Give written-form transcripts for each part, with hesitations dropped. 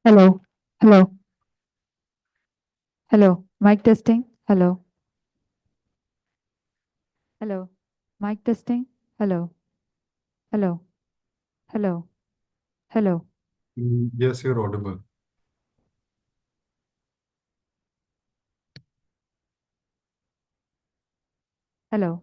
Hello. Hello. Hello. Mic testing. Hello. Hello. Mic testing. Hello. Hello. Hello. Hello. Yes, you're audible. Hello.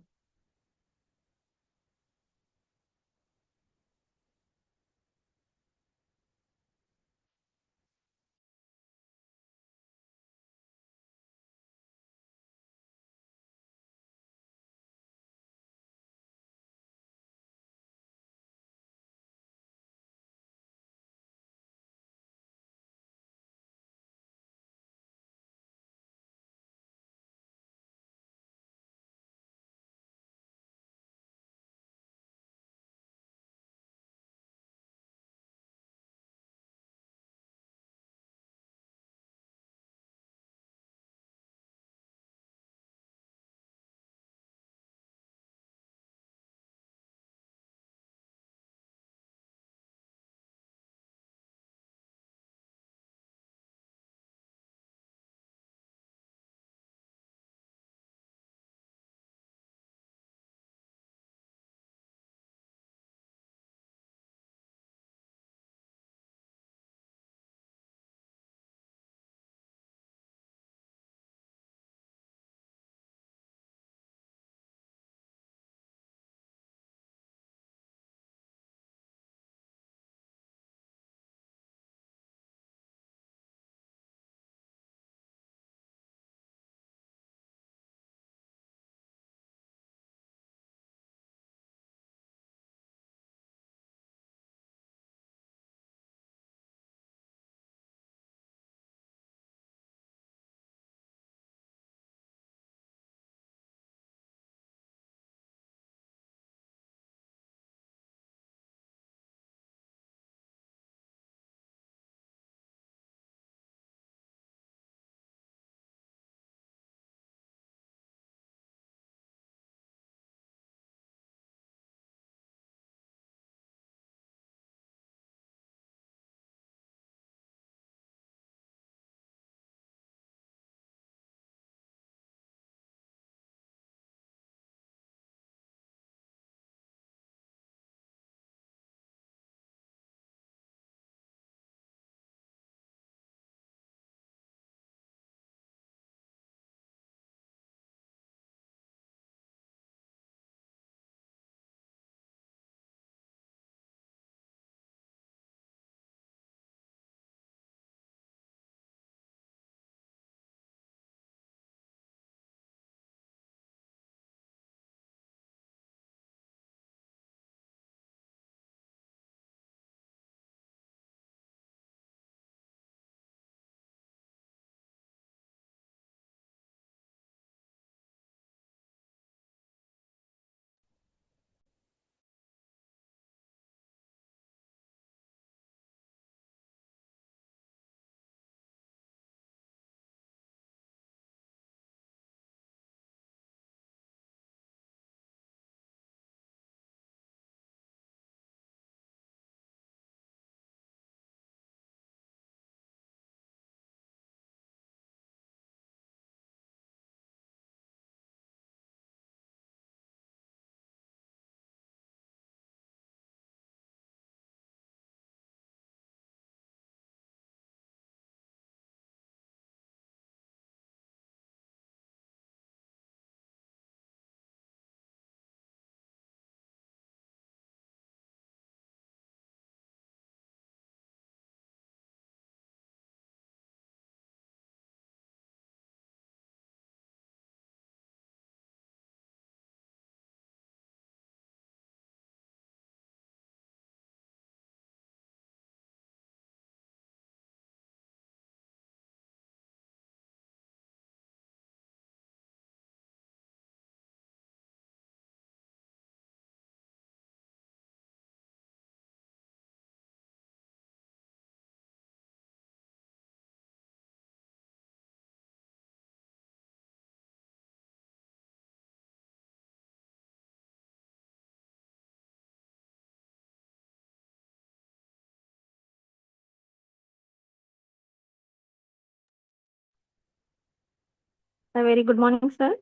A very good morning, sir.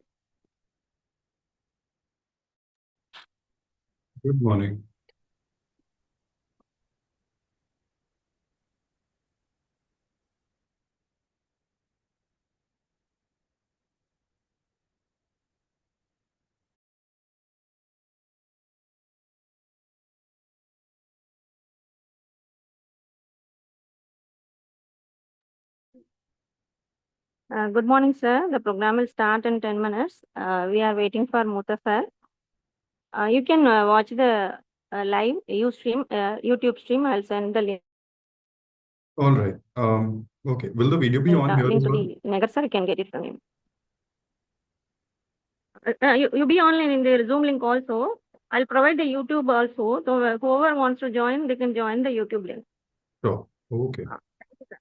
Good morning. Good morning, sir. The program will start in 10 minutes. We are waiting for Muta, sir. You can watch the live YouTube stream. I'll send the All right. Okay. Will the video be on here link as to well? the Nagar, sir. You can get it from him. You be online in the Zoom link also. I'll provide the YouTube also. So whoever wants to join, they can join the YouTube link. Sure. Okay. Thank you, sir.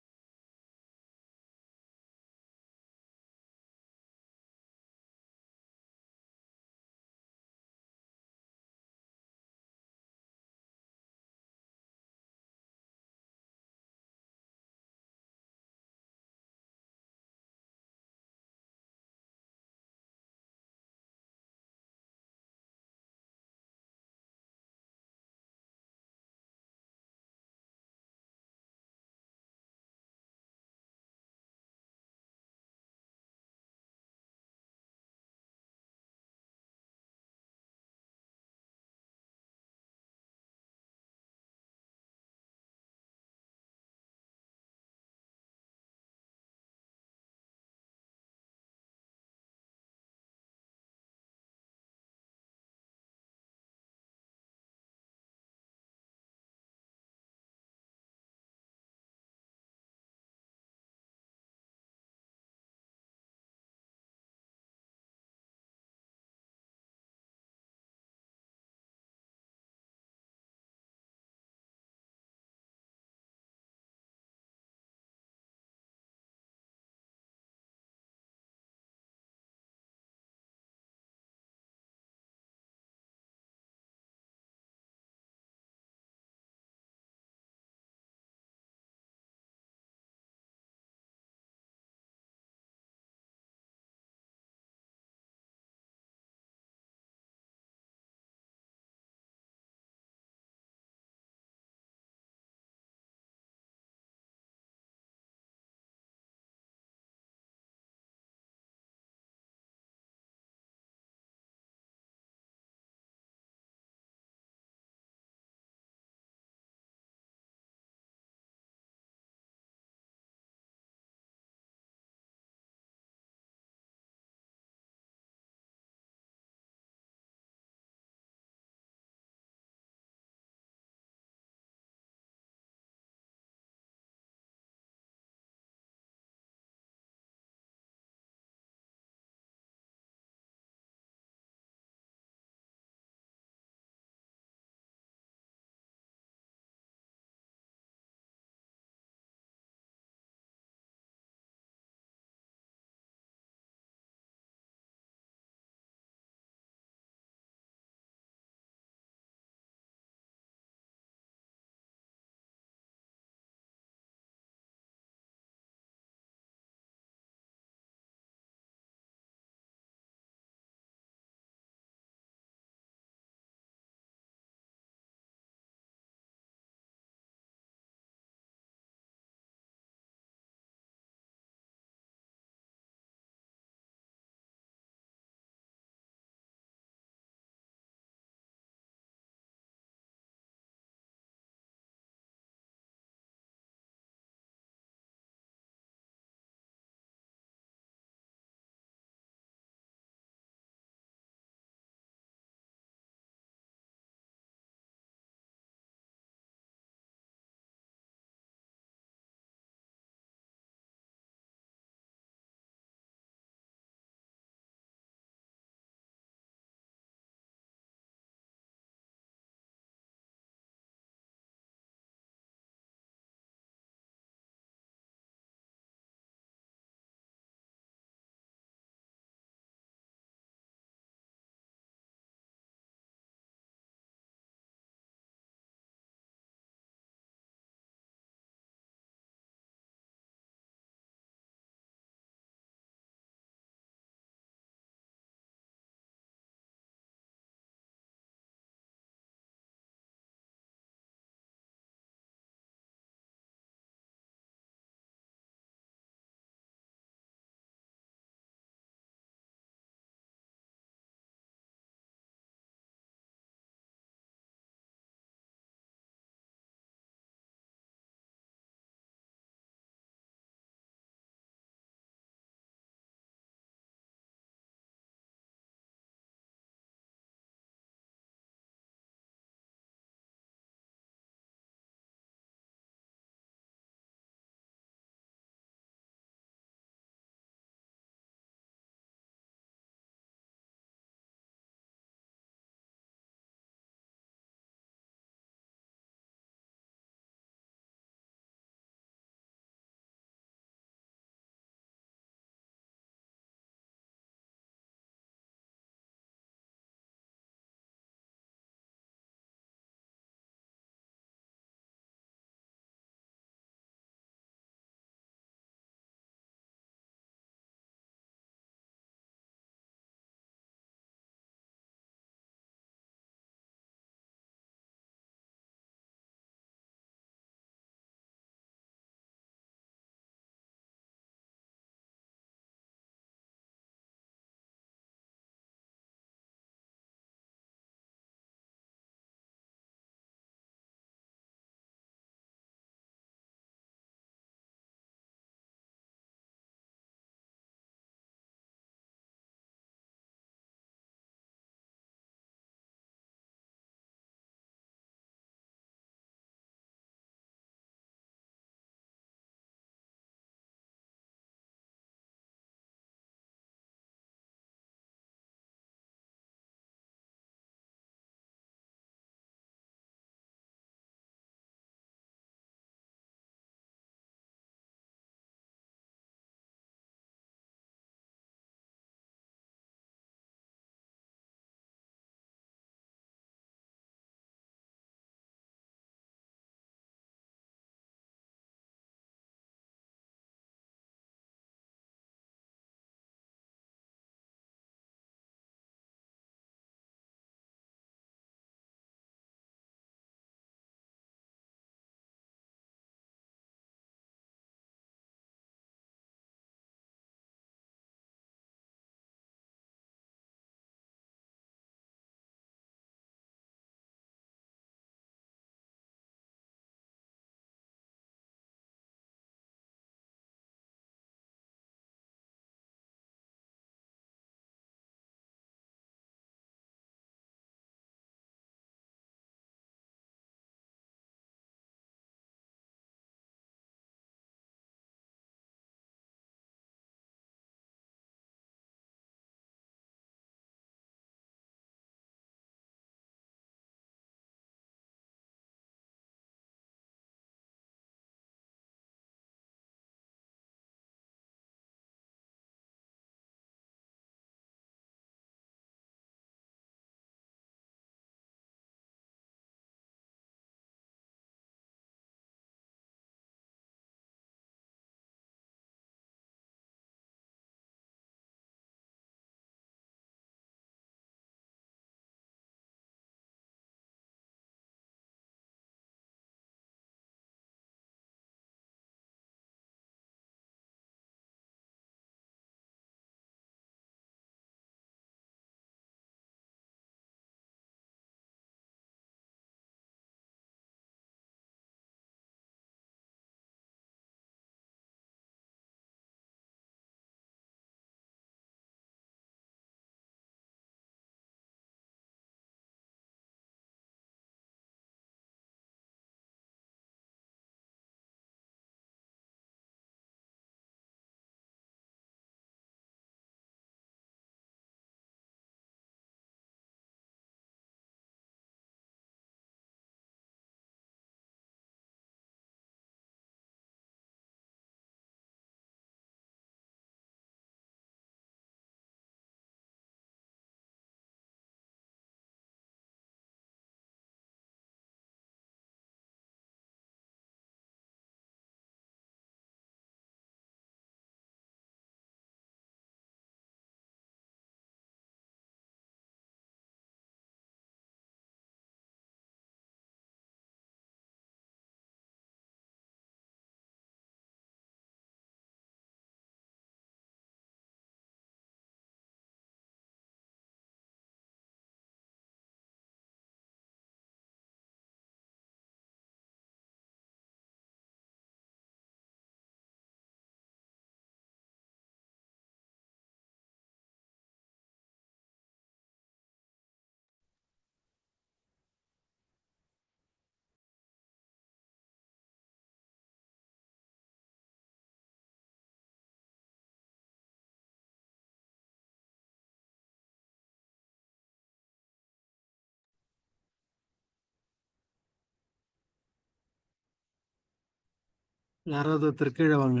யாராவது ஒருத்தர் கீழே வாங்க.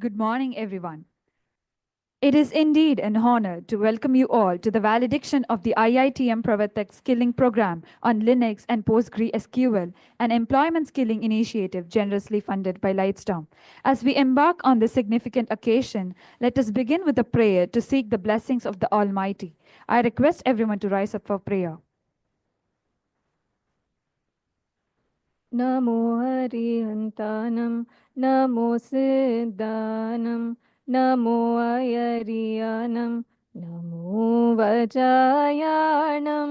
Good morning, everyone. It is indeed an honor to welcome you all to the valediction of the IITM Pravartak Skilling Program on Linux and PostgreSQL, an employment skilling initiative generously funded by Lightstorm. As we embark on this significant occasion, let us begin with a prayer to seek the blessings of the Almighty. I request everyone to rise up for prayer. Namo Harihantanam, Namo Siddhanam, Namo Ayariyanam, Namo Vajayanam,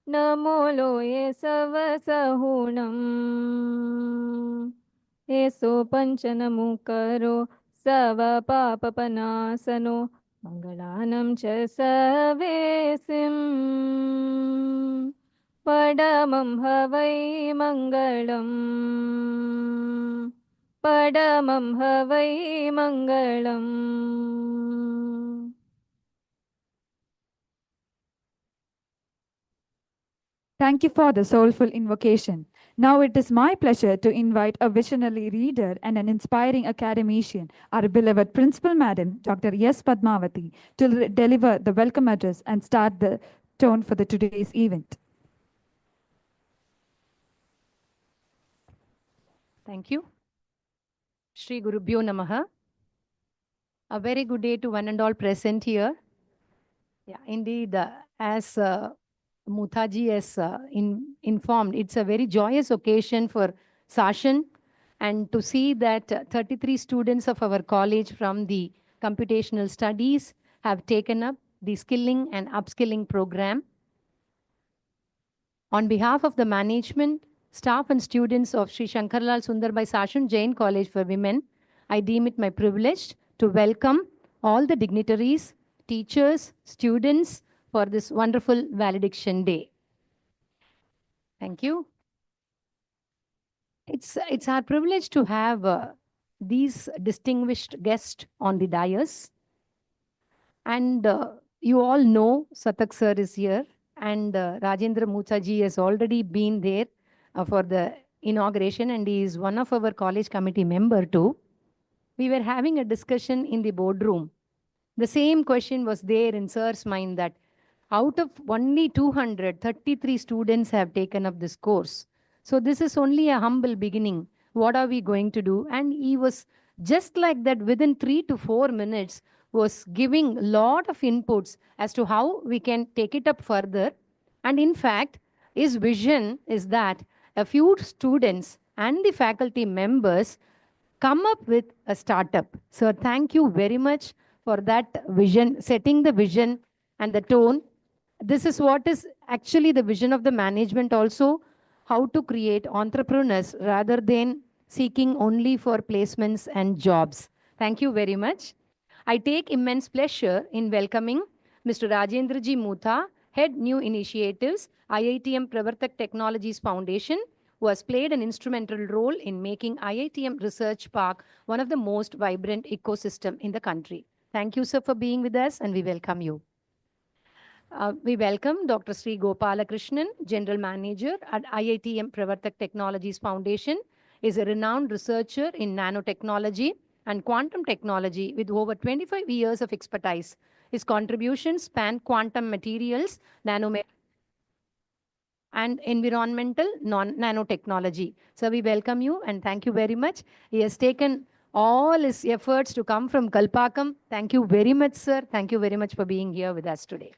Namo Loye Savasahunam, Eso Panchanamukaro, Sava Papapanasano, Mangalanam Chasavesim. Padamam havai mangalam. Padamam havai mangalam. Thank you for the soulful invocation. Now it is my pleasure to invite a visionary reader and an inspiring academician, our beloved Principal Madam, Dr. S. Padmavati, to deliver the welcome address and start the tone for today's event. Thank you. Shri Gurubhyo Namaha. A very good day to one and all present here. Yeah, indeed, as Muthaji has informed, it's a very joyous occasion for Sashan, and to see that 33 students of our college from the computational studies have taken up the skilling and upskilling program. On behalf of the management, staff and students of Sri Shankarlal Sundarbai Sashan Jain College for Women, I deem it my privilege to welcome all the dignitaries, teachers, students for this wonderful valediction day. Thank you. It's our privilege to have these distinguished guests on the dais. And you all know Satak sir is here, and Rajendra Muthaji has already been there for the inauguration, and he is one of our college committee member too. We were having a discussion in the boardroom. The same question was there in sir's mind, that out of only 233 students have taken up this course. So this is only a humble beginning. What are we going to do? And he was just like that, within 3 to 4 minutes, was giving a lot of inputs as to how we can take it up further. And in fact, his vision is that a few students and the faculty members come up with a startup. So thank you very much for that vision, setting the vision and the tone. This is what is actually the vision of the management also, how to create entrepreneurs rather than seeking only for placements and jobs. Thank you very much. I take immense pleasure in welcoming Mr. Rajendra Ji Mutha, Head New Initiatives, IITM Pravartak Technologies Foundation, who has played an instrumental role in making IITM Research Park one of the most vibrant ecosystem in the country. Thank you, sir, for being with us, and we welcome you. We welcome Dr. Sri Gopalakrishnan, General Manager at IITM Pravartak Technologies Foundation, is a renowned researcher in nanotechnology and quantum technology with over 25 years of expertise. His contributions span quantum materials, and environmental nanotechnology. So we welcome you and thank you very much. He has taken all his efforts to come from Kalpakam. Thank you very much, sir. Thank you very much for being here with us today.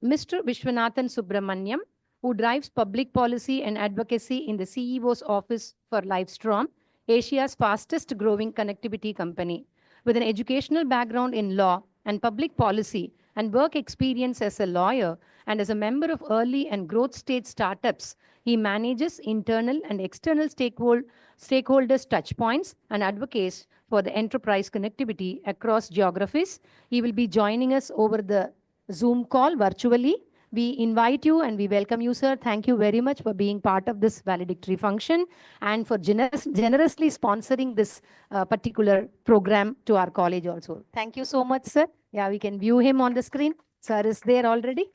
Mr. Vishwanathan Subramaniam, who drives public policy and advocacy in the CEO's office for Livestrom, Asia's fastest growing connectivity company. With an educational background in law and public policy and work experience as a lawyer and as a member of early and growth stage startups, he manages internal and external stakeholders' touchpoints and advocates for the enterprise connectivity across geographies. He will be joining us over the Zoom call virtually. We invite you and we welcome you, sir. Thank you very much for being part of this valedictory function and for generously sponsoring this particular program to our college also. Thank you so much, sir. Yeah, we can view him on the screen. Sir is there already.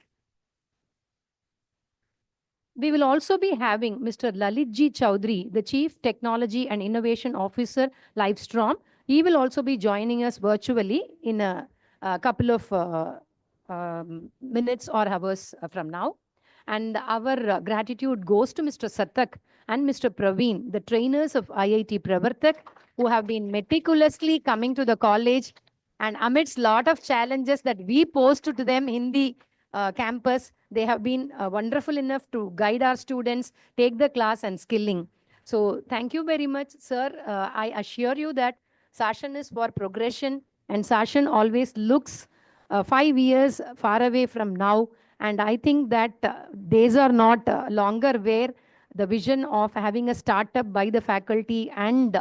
We will also be having Mr. Lalitji Chowdhury, the Chief Technology and Innovation Officer, Livestream. He will also be joining us virtually in a couple of minutes or hours from now. And our gratitude goes to Mr. Satak and Mr. Praveen, the trainers of IIT Pravartak, who have been meticulously coming to the college and amidst lot of challenges that we posed to them in the campus, they have been wonderful enough to guide our students, take the class and skilling. So thank you very much, sir. I assure you that Sashan is for progression, and Sashan always looks 5 years far away from now. And I think that days are not longer where the vision of having a startup by the faculty and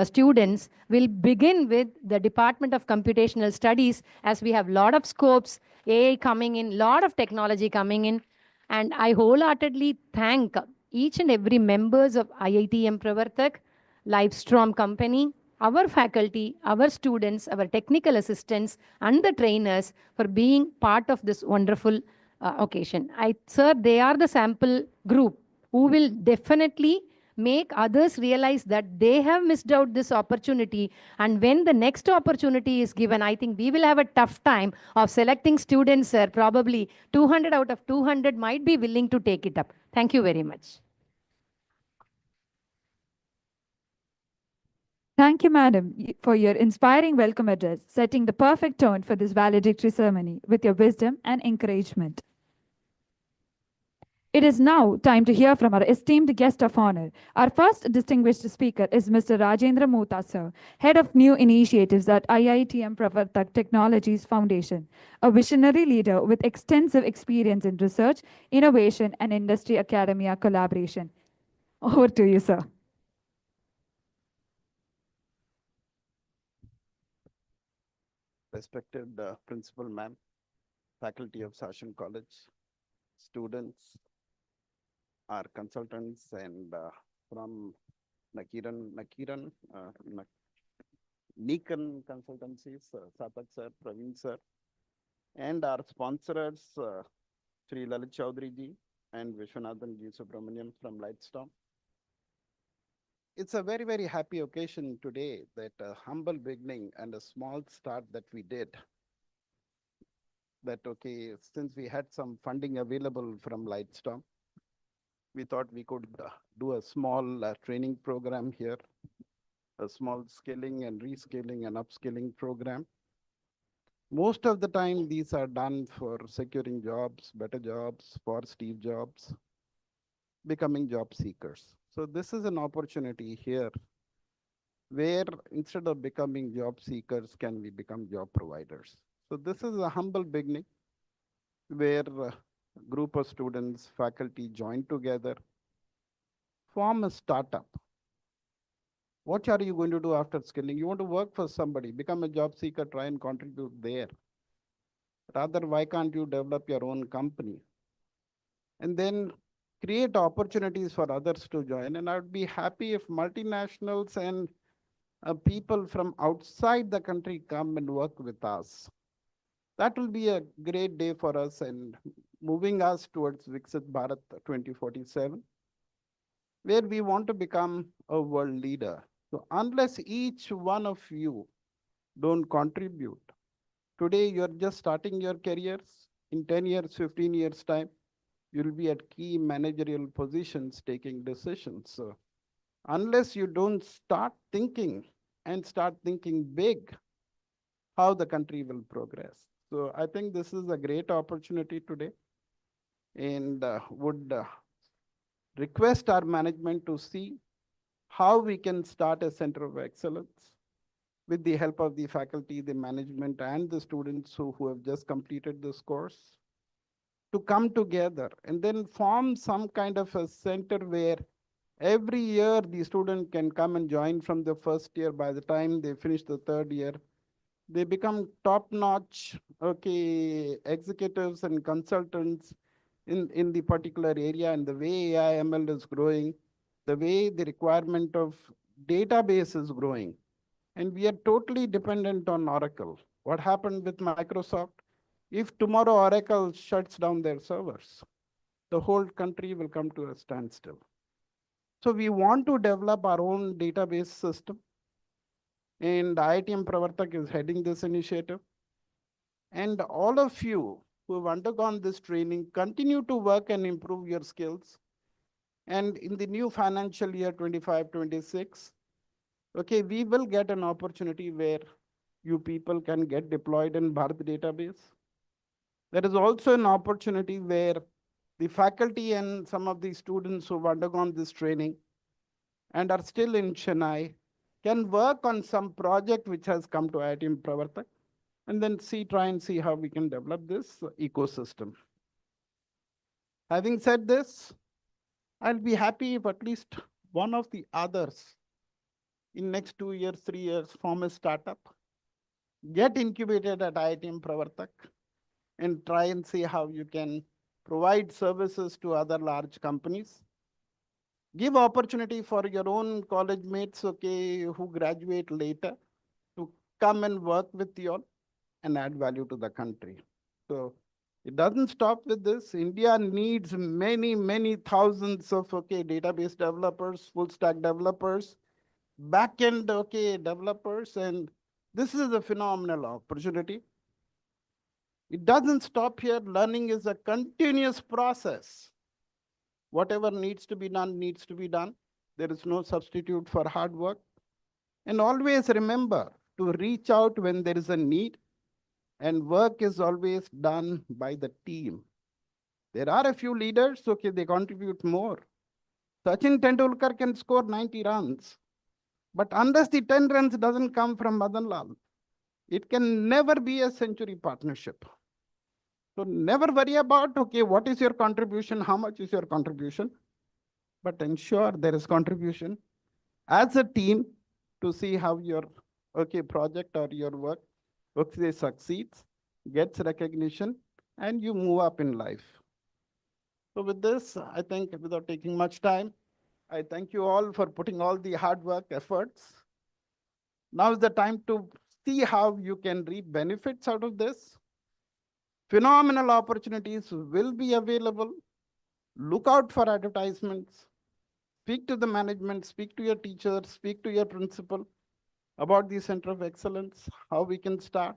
students will begin with the Department of Computational Studies, as we have a lot of scopes, AI coming in, lot of technology coming in. And I wholeheartedly thank each and every members of IITM Pravartak, Livestream company, our faculty, our students, our technical assistants, and the trainers for being part of this wonderful occasion. Sir, they are the sample group who will definitely make others realize that they have missed out this opportunity. And when the next opportunity is given, I think we will have a tough time of selecting students, sir. Probably 200 out of 200 might be willing to take it up. Thank you very much. Thank you, Madam, for your inspiring welcome address, setting the perfect tone for this valedictory ceremony with your wisdom and encouragement. It is now time to hear from our esteemed guest of honor. Our first distinguished speaker is Mr. Rajendra Mota, sir, Head of New Initiatives at IITM Pravartak Technologies Foundation, a visionary leader with extensive experience in research, innovation, and industry academia collaboration. Over to you, sir. Respected Principal Ma'am, faculty of Sashan College, students, our consultants, and from Nikan Consultancies, Satak sir, Praveen sir, and our sponsors, Sri Lalit Chaudhary ji and Vishwanathan ji Subramaniam from Lightstorm. It's a very, very happy occasion today that a humble beginning and a small start that we did. That, okay, since we had some funding available from Lightstorm, we thought we could do a small training program here, a small skilling and reskilling and upskilling program. Most of the time, these are done for securing jobs, better jobs, for Steve Jobs, becoming job seekers. So this is an opportunity here where instead of becoming job seekers, can we become job providers? So this is a humble beginning where a group of students, faculty join together, form a startup. What are you going to do after skilling? You want to work for somebody, become a job seeker, try and contribute there. Rather, why can't you develop your own company? And then create opportunities for others to join. And I would be happy if multinationals and people from outside the country come and work with us. That will be a great day for us and moving us towards Viksit Bharat 2047, where we want to become a world leader. So unless each one of you don't contribute, today you're just starting your careers. In 10 years, 15 years time, you'll be at key managerial positions taking decisions. So unless you don't start thinking and start thinking big, how the country will progress. So I think this is a great opportunity today, and would request our management to see how we can start a center of excellence with the help of the faculty, the management, and the students who have just completed this course, to come together and then form some kind of a center where every year the student can come and join from the first year. By the time they finish the third year, they become top-notch, okay, executives and consultants in the particular area. And the way AI ML is growing, the way the requirement of database is growing, and we are totally dependent on Oracle. What happened with Microsoft? If tomorrow Oracle shuts down their servers, the whole country will come to a standstill. So we want to develop our own database system, and IITM Pravartak is heading this initiative. And all of you who have undergone this training, continue to work and improve your skills. And in the new financial year 25-26, okay, we will get an opportunity where you people can get deployed in Bharat database. There is also an opportunity where the faculty and some of the students who have undergone this training and are still in Chennai can work on some project which has come to IITM Pravartak, and then try and see how we can develop this ecosystem. Having said this, I'll be happy if at least one of the others in next 2 years, 3 years form a startup, get incubated at IITM Pravartak, and try and see how you can provide services to other large companies. Give opportunity for your own college mates, okay, who graduate later, to come and work with you all and add value to the country. So it doesn't stop with this. India needs many, many thousands of, okay, database developers, full stack developers, backend, okay, developers, and this is a phenomenal opportunity. It doesn't stop here. Learning is a continuous process. Whatever needs to be done needs to be done. There is no substitute for hard work. And always remember to reach out when there is a need, and work is always done by the team. There are a few leaders, okay, they contribute more. Sachin Tendulkar can score 90 runs, but unless the 10 runs doesn't come from Madan Lal, it can never be a century partnership. So never worry about, okay, what is your contribution? How much is your contribution? But ensure there is contribution as a team to see how your, okay, project or your work, okay, succeeds, gets recognition, and you move up in life. So with this, I think without taking much time, I thank you all for putting all the hard work efforts. Now is the time to see how you can reap benefits out of this. Phenomenal opportunities will be available. Look out for advertisements. Speak to the management, speak to your teachers, speak to your principal about the Center of Excellence, how we can start.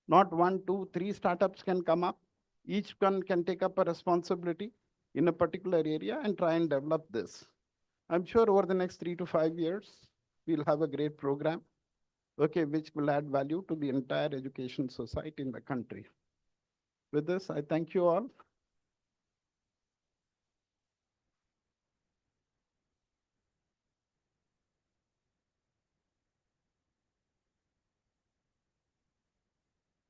Not 1, 2, 3 startups can come up. Each one can take up a responsibility in a particular area and try and develop this. I'm sure over the next 3 to 5 years, we'll have a great program, okay, which will add value to the entire education society in the country. With this, I thank you all.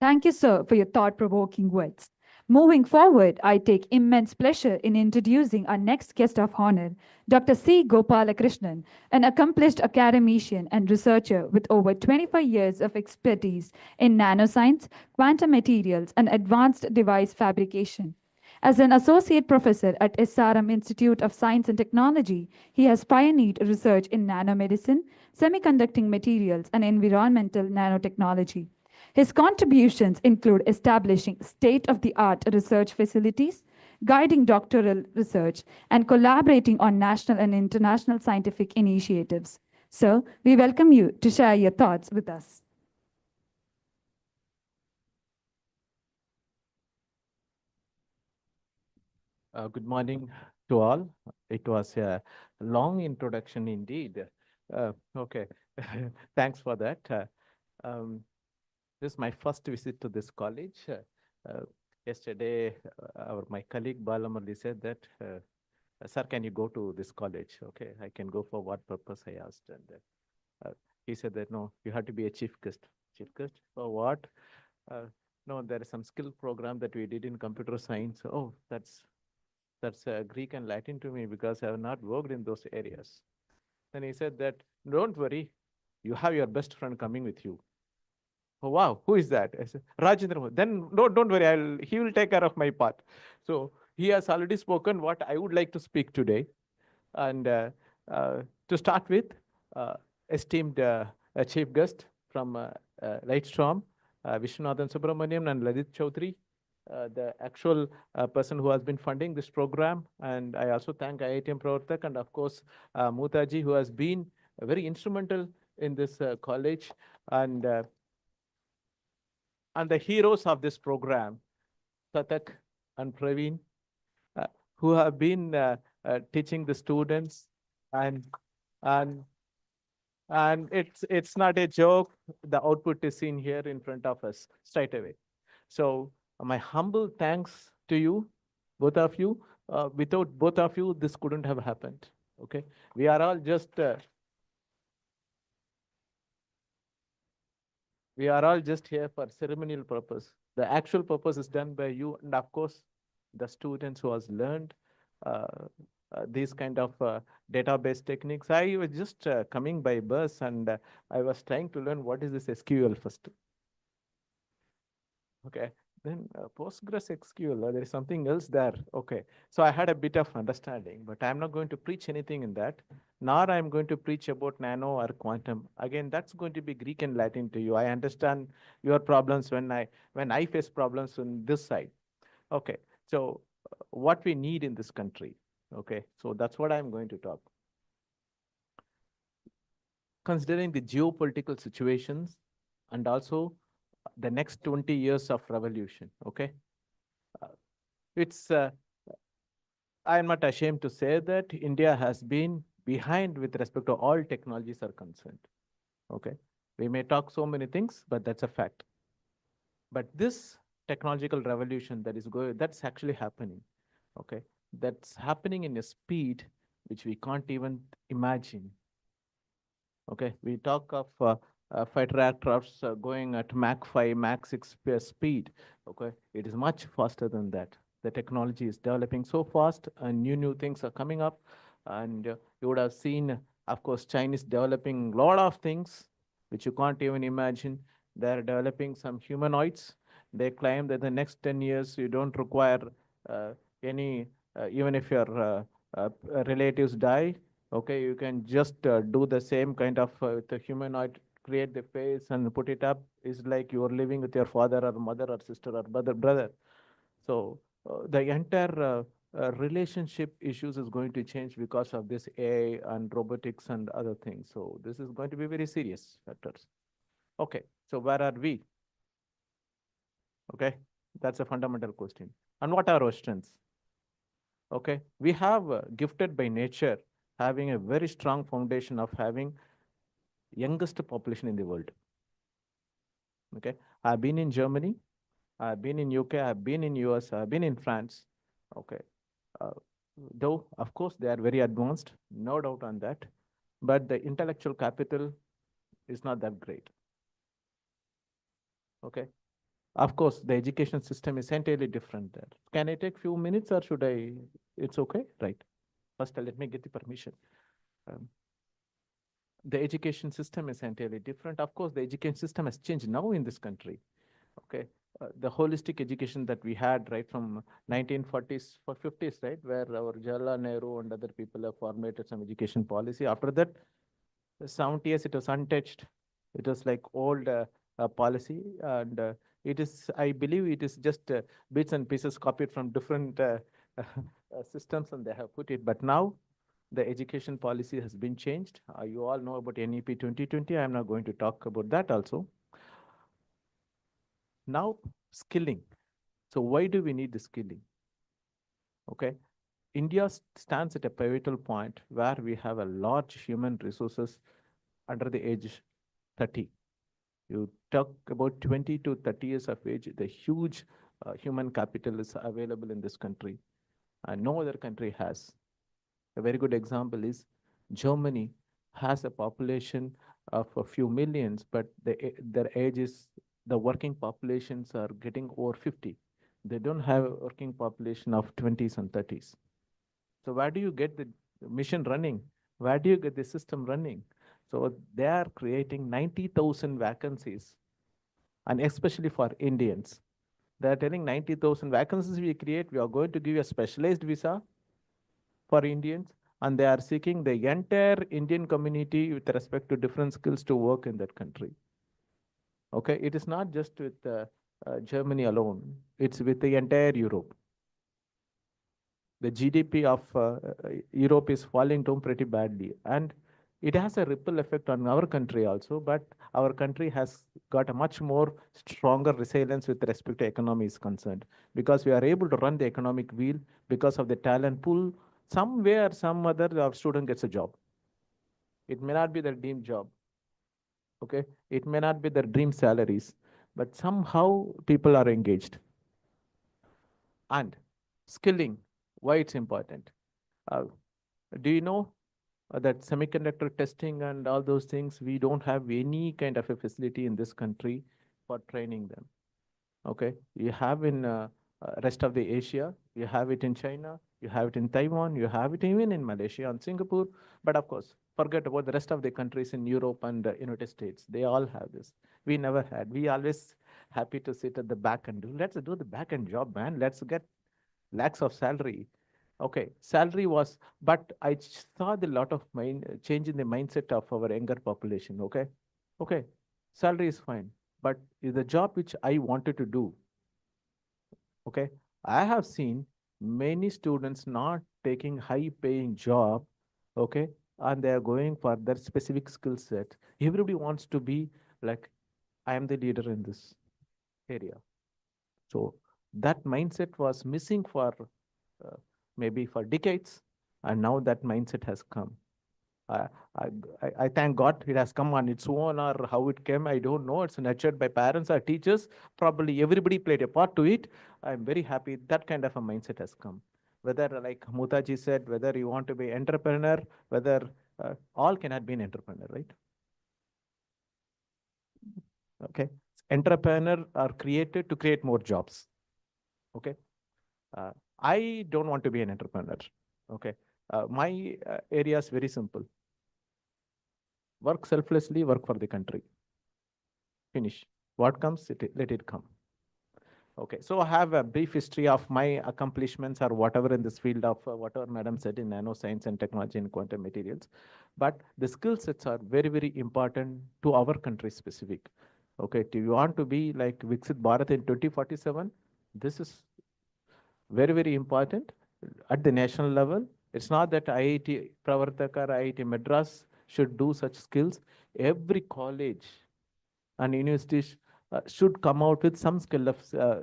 Thank you, sir, for your thought-provoking words. Moving forward, I take immense pleasure in introducing our next guest of honor, Dr. C. Gopalakrishnan, an accomplished academician and researcher with over 25 years of expertise in nanoscience, quantum materials, and advanced device fabrication. As an associate professor at SRM Institute of Science and Technology, he has pioneered research in nanomedicine, semiconducting materials, and environmental nanotechnology. His contributions include establishing state-of-the-art research facilities, guiding doctoral research, and collaborating on national and international scientific initiatives. Sir, we welcome you to share your thoughts with us. Good morning to all. It was a long introduction indeed. Okay, thanks for that. This is my first visit to this college. Yesterday, my colleague Balamurli said that, sir, can you go to this college? Okay, I can go for what purpose, I asked. And he said that, no, you have to be a chief guest. Chief guest for what? No, there is some skill program that we did in computer science. Oh, that's Greek and Latin to me because I have not worked in those areas. Then he said that, don't worry, you have your best friend coming with you. Oh, wow, who is that? I said, Rajendra. Then no, don't worry, he will take care of my part. So he has already spoken what I would like to speak today. And to start with, esteemed chief guest from Lightstorm, Viswanathan Subramaniam and Ladit Chaudhary, the actual person who has been funding this program. And I also thank IITM Pravartak and of course Mutaji, who has been very instrumental in this college, and the heroes of this program, Satak and Praveen, who have been teaching the students, and and it's not a joke. The output is seen here in front of us straight away. So my humble thanks to you, both of you. Without both of you, this couldn't have happened. Okay, we are all just here for ceremonial purpose. The actual purpose is done by you, and of course, the students who has learned uh, these kind of database techniques. I was just coming by bus, and I was trying to learn what is this SQL first. Okay, then PostgreSQL, there is something else there. Okay, so I had a bit of understanding, but I'm not going to preach anything in that, nor I'm going to preach about nano or quantum. Again, that's going to be Greek and Latin to you. I understand your problems when I face problems on this side. Okay, so what we need in this country. Okay, so that's what I'm going to talk. Considering the geopolitical situations and also the next 20 years of revolution, okay? It's, I am not ashamed to say that India has been behind with respect to all technologies are concerned, okay? We may talk so many things, but that's a fact. But this technological revolution that is going, that's actually happening, okay? That's happening in a speed which we can't even imagine. Okay, we talk of fighter aircrafts going at Mach 5, Mach 6 speed. Okay, it is much faster than that. The technology is developing so fast, and new things are coming up. And you would have seen, of course, Chinese developing a lot of things which you can't even imagine. They're developing some humanoids. They claim that the next 10 years you don't require any, even if your relatives die, okay, you can just do the same kind of with the humanoid, create the face and put it up. It's like you are living with your father or mother or sister or brother. So the entire relationship issues is going to change because of this AI and robotics and other things. So this is going to be very serious factors. Okay, so where are we? Okay, that's a fundamental question. And what are our strengths? Okay, we have gifted by nature having a very strong foundation of having youngest population in the world. Okay, I've been in Germany, I've been in UK, I've been in US, I've been in France. Okay, uh, though of course they are very advanced, no doubt on that, but the intellectual capital is not that great. Okay, of course the education system is entirely different there. Can I take few minutes or should I? It's okay, right? First, let me get the permission. The education system is entirely different. Of course, the education system has changed now in this country. Okay, the holistic education that we had right from 1940s or 50s, right, where our Jawaharlal Nehru and other people have formulated some education policy. After that, 70 years it was untouched. It was like old policy, and it is, I believe, it is just bits and pieces copied from different systems, and they have put it. But now the education policy has been changed. You all know about NEP 2020. I'm not going to talk about that also. Now, skilling. So why do we need the skilling? Okay, India stands at a pivotal point where we have a large human resources under the age 30. You talk about 20 to 30 years of age, the huge human capital is available in this country, and no other country has. A very good example is Germany has a population of a few millions, but their age is, the working populations are getting over 50. They don't have a working population of 20s and 30s. So where do you get the mission running? Where do you get the system running? So they are creating 90,000 vacancies, and especially for Indians. They're telling 90,000 vacancies we create, we are going to give you a specialized visa for Indians, and they are seeking the entire Indian community with respect to different skills to work in that country. Okay, it is not just with Germany alone, it's with the entire Europe. The GDP of Europe is falling down pretty badly, and it has a ripple effect on our country also. But our country has got a much more stronger resilience with respect to economy is concerned, because we are able to run the economic wheel because of the talent pool. Somewhere, some other, our student gets a job. It may not be their dream job, okay? It may not be their dream salaries, but somehow people are engaged. And skilling, why it's important? Uh, do you know that semiconductor testing and all those things, we don't have any kind of a facility in this country for training them? Okay, you have in rest of the Asia, you have it in China, you have it in Taiwan, you have it even in Malaysia and Singapore. But of course, forget about the rest of the countries in Europe and the United States. They all have this. We never had. We always happy to sit at the back and do. Let's do the back end job, man. Let's get lakhs of salary. Okay, salary was, but I saw the lot of change in the mindset of our younger population. Okay, salary is fine, but is the job which I wanted to do. Okay, I have seen many students not taking high paying job. Okay, and they are going for their specific skill set. Everybody wants to be like, I am the leader in this area. So that mindset was missing for uh, maybe for decades, and now that mindset has come. I, I, I thank God it has come on its own, or how it came, I don't know. It's nurtured by parents or teachers. Probably everybody played a part to it. I'm very happy that kind of a mindset has come. Whether, like Mutaji said, whether you want to be entrepreneur, whether all cannot be an entrepreneur, right? Okay. Entrepreneur are created to create more jobs. Okay. I don't want to be an entrepreneur. Okay. My area is very simple. Work selflessly, work for the country. Finish. What comes, let it come. Okay, so I have a brief history of my accomplishments or whatever in this field of whatever Madam said in nanoscience and technology and quantum materials. But the skill sets are very, very important to our country specific. Okay, do you want to be like Viksit Bharat in 2047? This is very, very important at the national level. It's not that IIT Pravartak or IIT Madras should do such skills. Every college and universities should come out with some skill of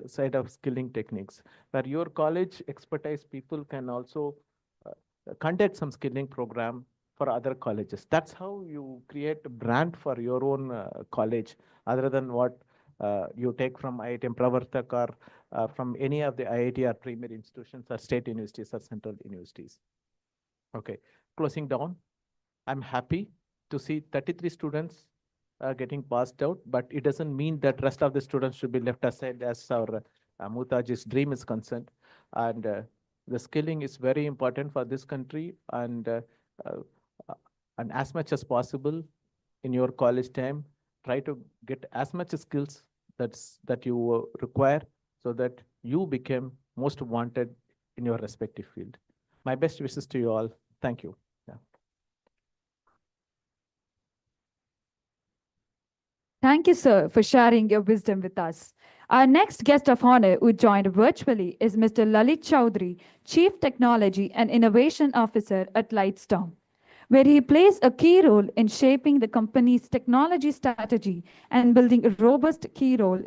side of skilling techniques, where your college expertise people can also conduct some skilling program for other colleges. That's how you create a brand for your own college, other than what you take from IIT Pravartak or from any of the IIT or premier institutions or state universities or central universities. Okay, closing down, I'm happy to see 33 students getting passed out, but it doesn't mean that rest of the students should be left aside as our Mutaji's dream is concerned. And the skilling is very important for this country, uh, and as much as possible in your college time, try to get as much skills that you require, so that you become most wanted in your respective field. My best wishes to you all. Thank you. Yeah. Thank you, sir, for sharing your wisdom with us. Our next guest of honor who joined virtually is Mr. Lalit Chowdhury, Chief Technology and Innovation Officer at Lightstorm, where he plays a key role in shaping the company's technology strategy and building a robust key role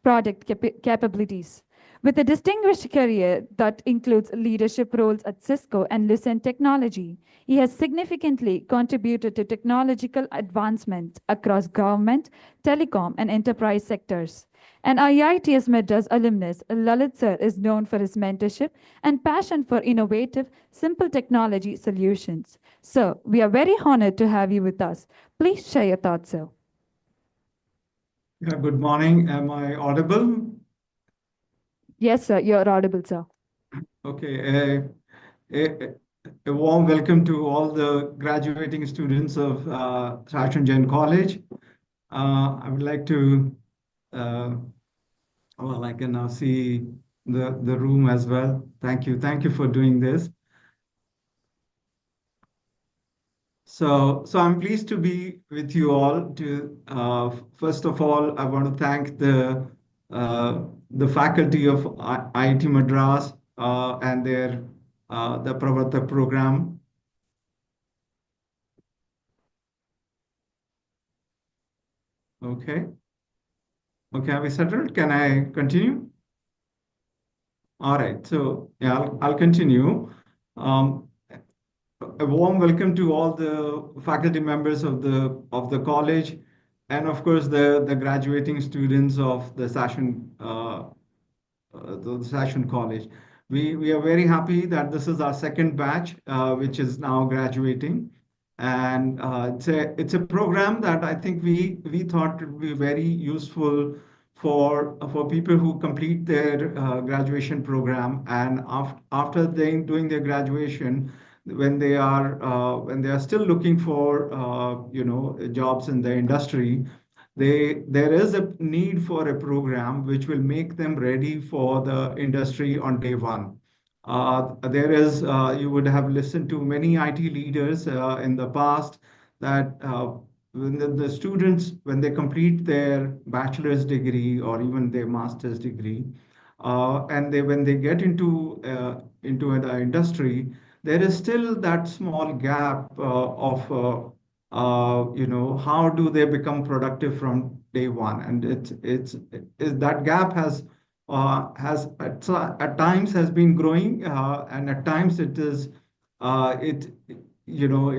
product capabilities. With a distinguished career that includes leadership roles at Cisco and Lucent Technology, he has significantly contributed to technological advancement across government, telecom, and enterprise sectors. An IITS Madras alumnus, Lalit Sir is known for his mentorship and passion for innovative, simple technology solutions. Sir, we are very honored to have you with us. Please share your thoughts, sir. Yeah, good morning. Am I audible? Yes, sir, you're audible, sir. Okay. A warm welcome to all the graduating students of Thrashon Jain College. I would like to, well, I can now see the room as well. Thank you. Thank you for doing this. So I'm pleased to be with you all. First of all, I want to thank the the faculty of IIT Madras and the Pravartak program. Okay. Okay, are we settled? Can I continue? All right. So yeah, I'll continue. A warm welcome to all the faculty members of the college, and of course the graduating students of the Session College. We are very happy that this is our second batch, which is now graduating. And it's a program that I think we thought would be very useful for people who complete their graduation program, and after they doing their graduation, when they are still looking for jobs in the industry, there is a need for a program which will make them ready for the industry on day one. You would have listened to many IT leaders in the past that when the students, when they complete their bachelor's degree or even their master's degree, and when they get into an industry, there is still that small gap of how do they become productive from day one? And that gap at times has been growing, and at times it is it you know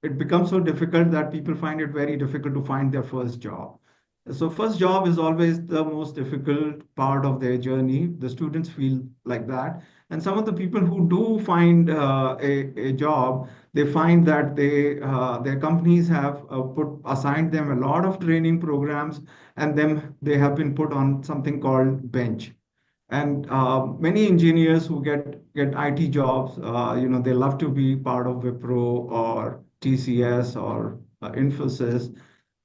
it becomes so difficult that people find it very difficult to find their first job. So first job is always the most difficult part of their journey. The students feel like that. And some of the people who do find a job, they find that their companies have assigned them a lot of training programs, and then they have been put on something called bench. And many engineers who get IT jobs, they love to be part of Wipro or TCS or Infosys.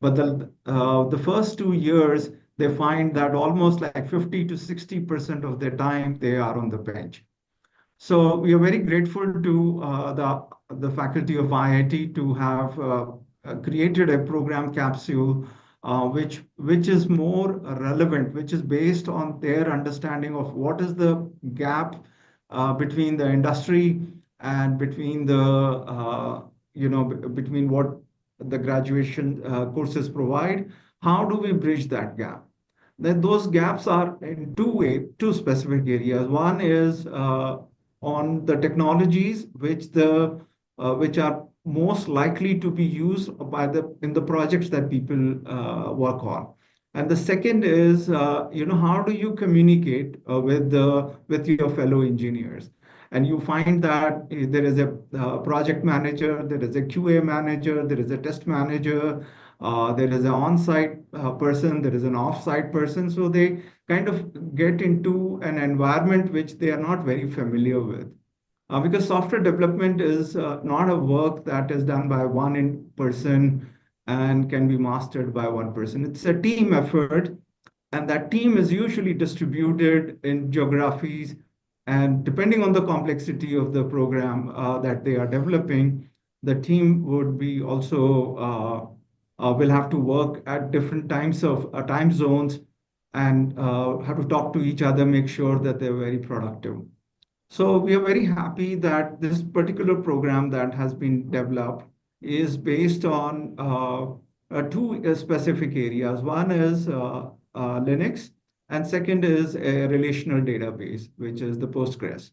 But the first 2 years, they find that almost like 50 to 60% of their time they are on the bench. So we are very grateful to the faculty of IIT to have created a program capsule which is more relevant, which is based on their understanding of what is the gap between the industry and between between what the graduation courses provide. How do we bridge that gap? Then those gaps are in two specific areas. One is on the technologies which are most likely to be used in the projects that people work on. And the second is, how do you communicate with your fellow engineers? And you find that there is a project manager, there is a QA manager, there is a test manager, there is an on-site person, there is an off-site person. So they kind of get into an environment which they are not very familiar with. Because software development is not a work that is done by one person and can be mastered by one person. It's a team effort, and that team is usually distributed in geographies. And depending on the complexity of the program that they are developing, the team would be also will have to work at different times of time zones and have to talk to each other, make sure that they're very productive. So we are very happy that this particular program that has been developed is based on two specific areas. One is Linux, and second is a relational database, which is the Postgres.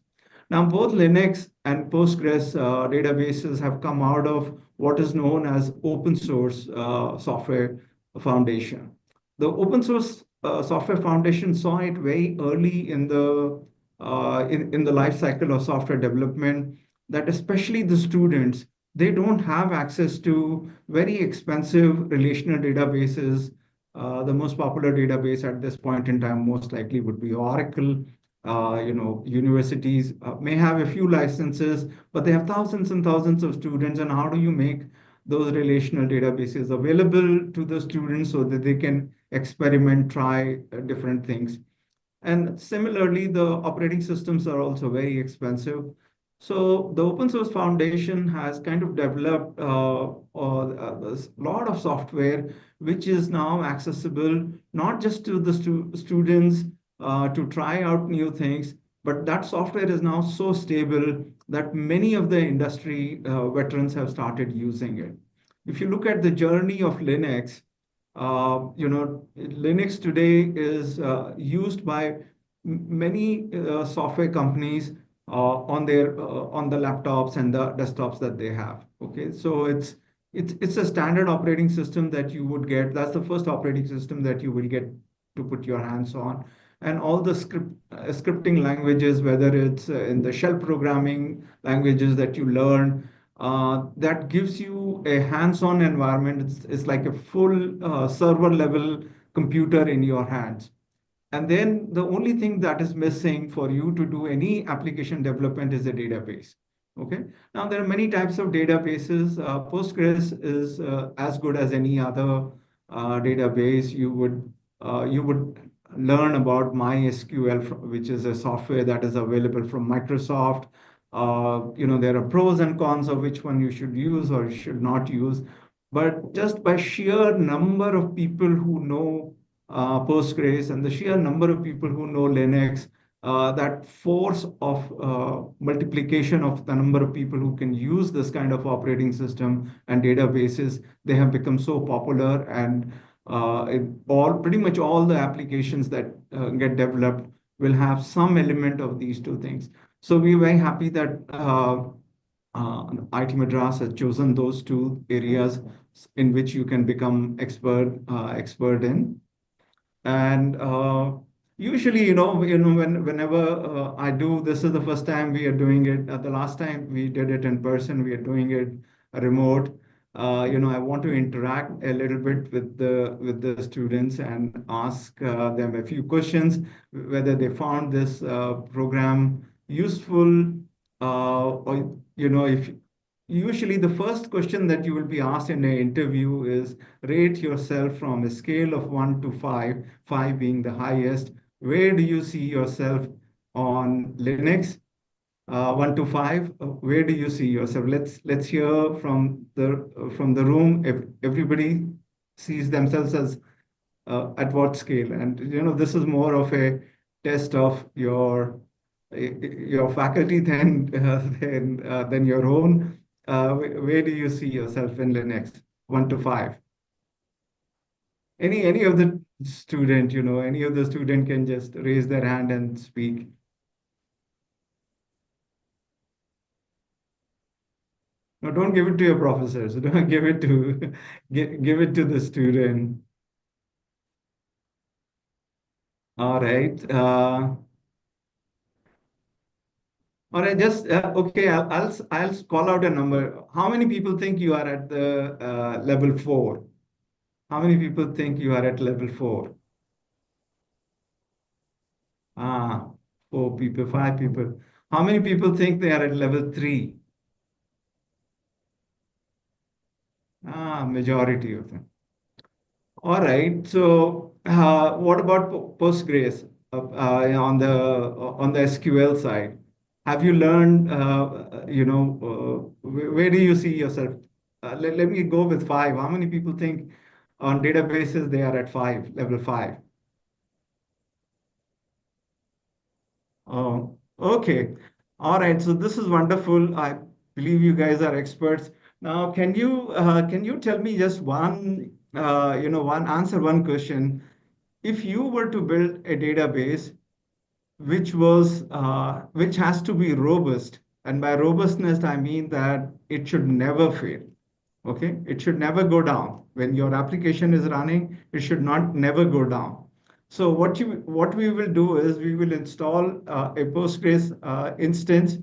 Now, both Linux and Postgres databases have come out of what is known as open source software foundation. The open source software foundation saw it very early in the life cycle of software development, that especially the students, they don't have access to very expensive relational databases. The most popular database at this point in time most likely would be Oracle. Universities may have a few licenses, but they have thousands and thousands of students. And how do you make those relational databases available to the students so that they can experiment, try different things? And similarly, the operating systems are also very expensive. So the open source foundation has kind of developed a lot of software which is now accessible not just to the students to try out new things, but that software is now so stable that many of the industry veterans have started using it. If you look at the journey of Linux, Linux today is used by many software companies on the laptops and the desktops that they have. Okay, so it's a standard operating system that you would get. That's the first operating system that you will get to put your hands on, and all the scripting languages, whether it's in the shell programming languages that you learn, that gives you a hands-on environment. It's like a full server level computer in your hands. And then the only thing that is missing for you to do any application development is a database. Okay. Now there are many types of databases. Postgres is as good as any other database. You would learn about MySQL, which is a software that is available from Microsoft. There are pros and cons of which one you should use or should not use. But just by sheer number of people who know Postgres and the sheer number of people who know Linux, that force of multiplication of the number of people who can use this kind of operating system and databases, they have become so popular, and pretty much all the applications that get developed will have some element of these two things. So we're very happy that IIT Madras has chosen those two areas in which you can become expert in. And usually, whenever I do, this is the first time we are doing it. The last time we did it in person, we are doing it remote. I want to interact a little bit with the students and ask them a few questions, whether they found this program useful, or if usually the first question that you will be asked in an interview is rate yourself from a scale of 1 to 5, 5 being the highest. Where do you see yourself on Linux? 1 to 5, where do you see yourself? Let's hear from the room if everybody sees themselves as at what scale. And this is more of a test of your faculty than your own. Where do you see yourself in Linux? 1 to 5. Any of the student can just raise their hand and speak. No, don't give it to your professors. Don't give it to give it to the student. All right. All right. Just okay. I'll call out a number. How many people think you are at the level 4? How many people think you are at level 4? Ah, 4 people, 5 people. How many people think they are at level 3? Ah, majority of them. All right. So, what about Postgres on the SQL side? Have you learned? Where do you see yourself? Let me go with 5. How many people think on databases they are at 5, level 5? Oh, okay. All right. So this is wonderful. I believe you guys are experts. Now, can you tell me just one question? If you were to build a database which has to be robust, and by robustness I mean that it should never fail. Okay, it should never go down. When your application is running, it should not never go down. So what we will do is we will install a Postgres instance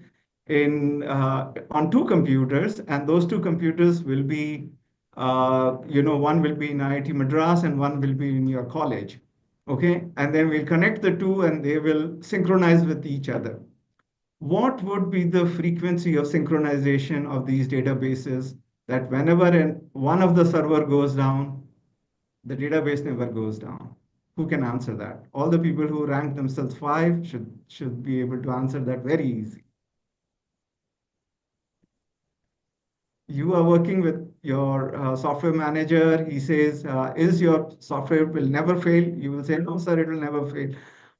on 2 computers, and those 2 computers will be one will be in IIT Madras and one will be in your college. Okay, and then we'll connect the two and they will synchronize with each other. What would be the frequency of synchronization of these databases that whenever one of the server goes down, the database never goes down? Who can answer that? All the people who rank themselves 5 should be able to answer that very easy. you are working with your software manager. He says, is your software will never fail? You will say, no, sir, it will never fail.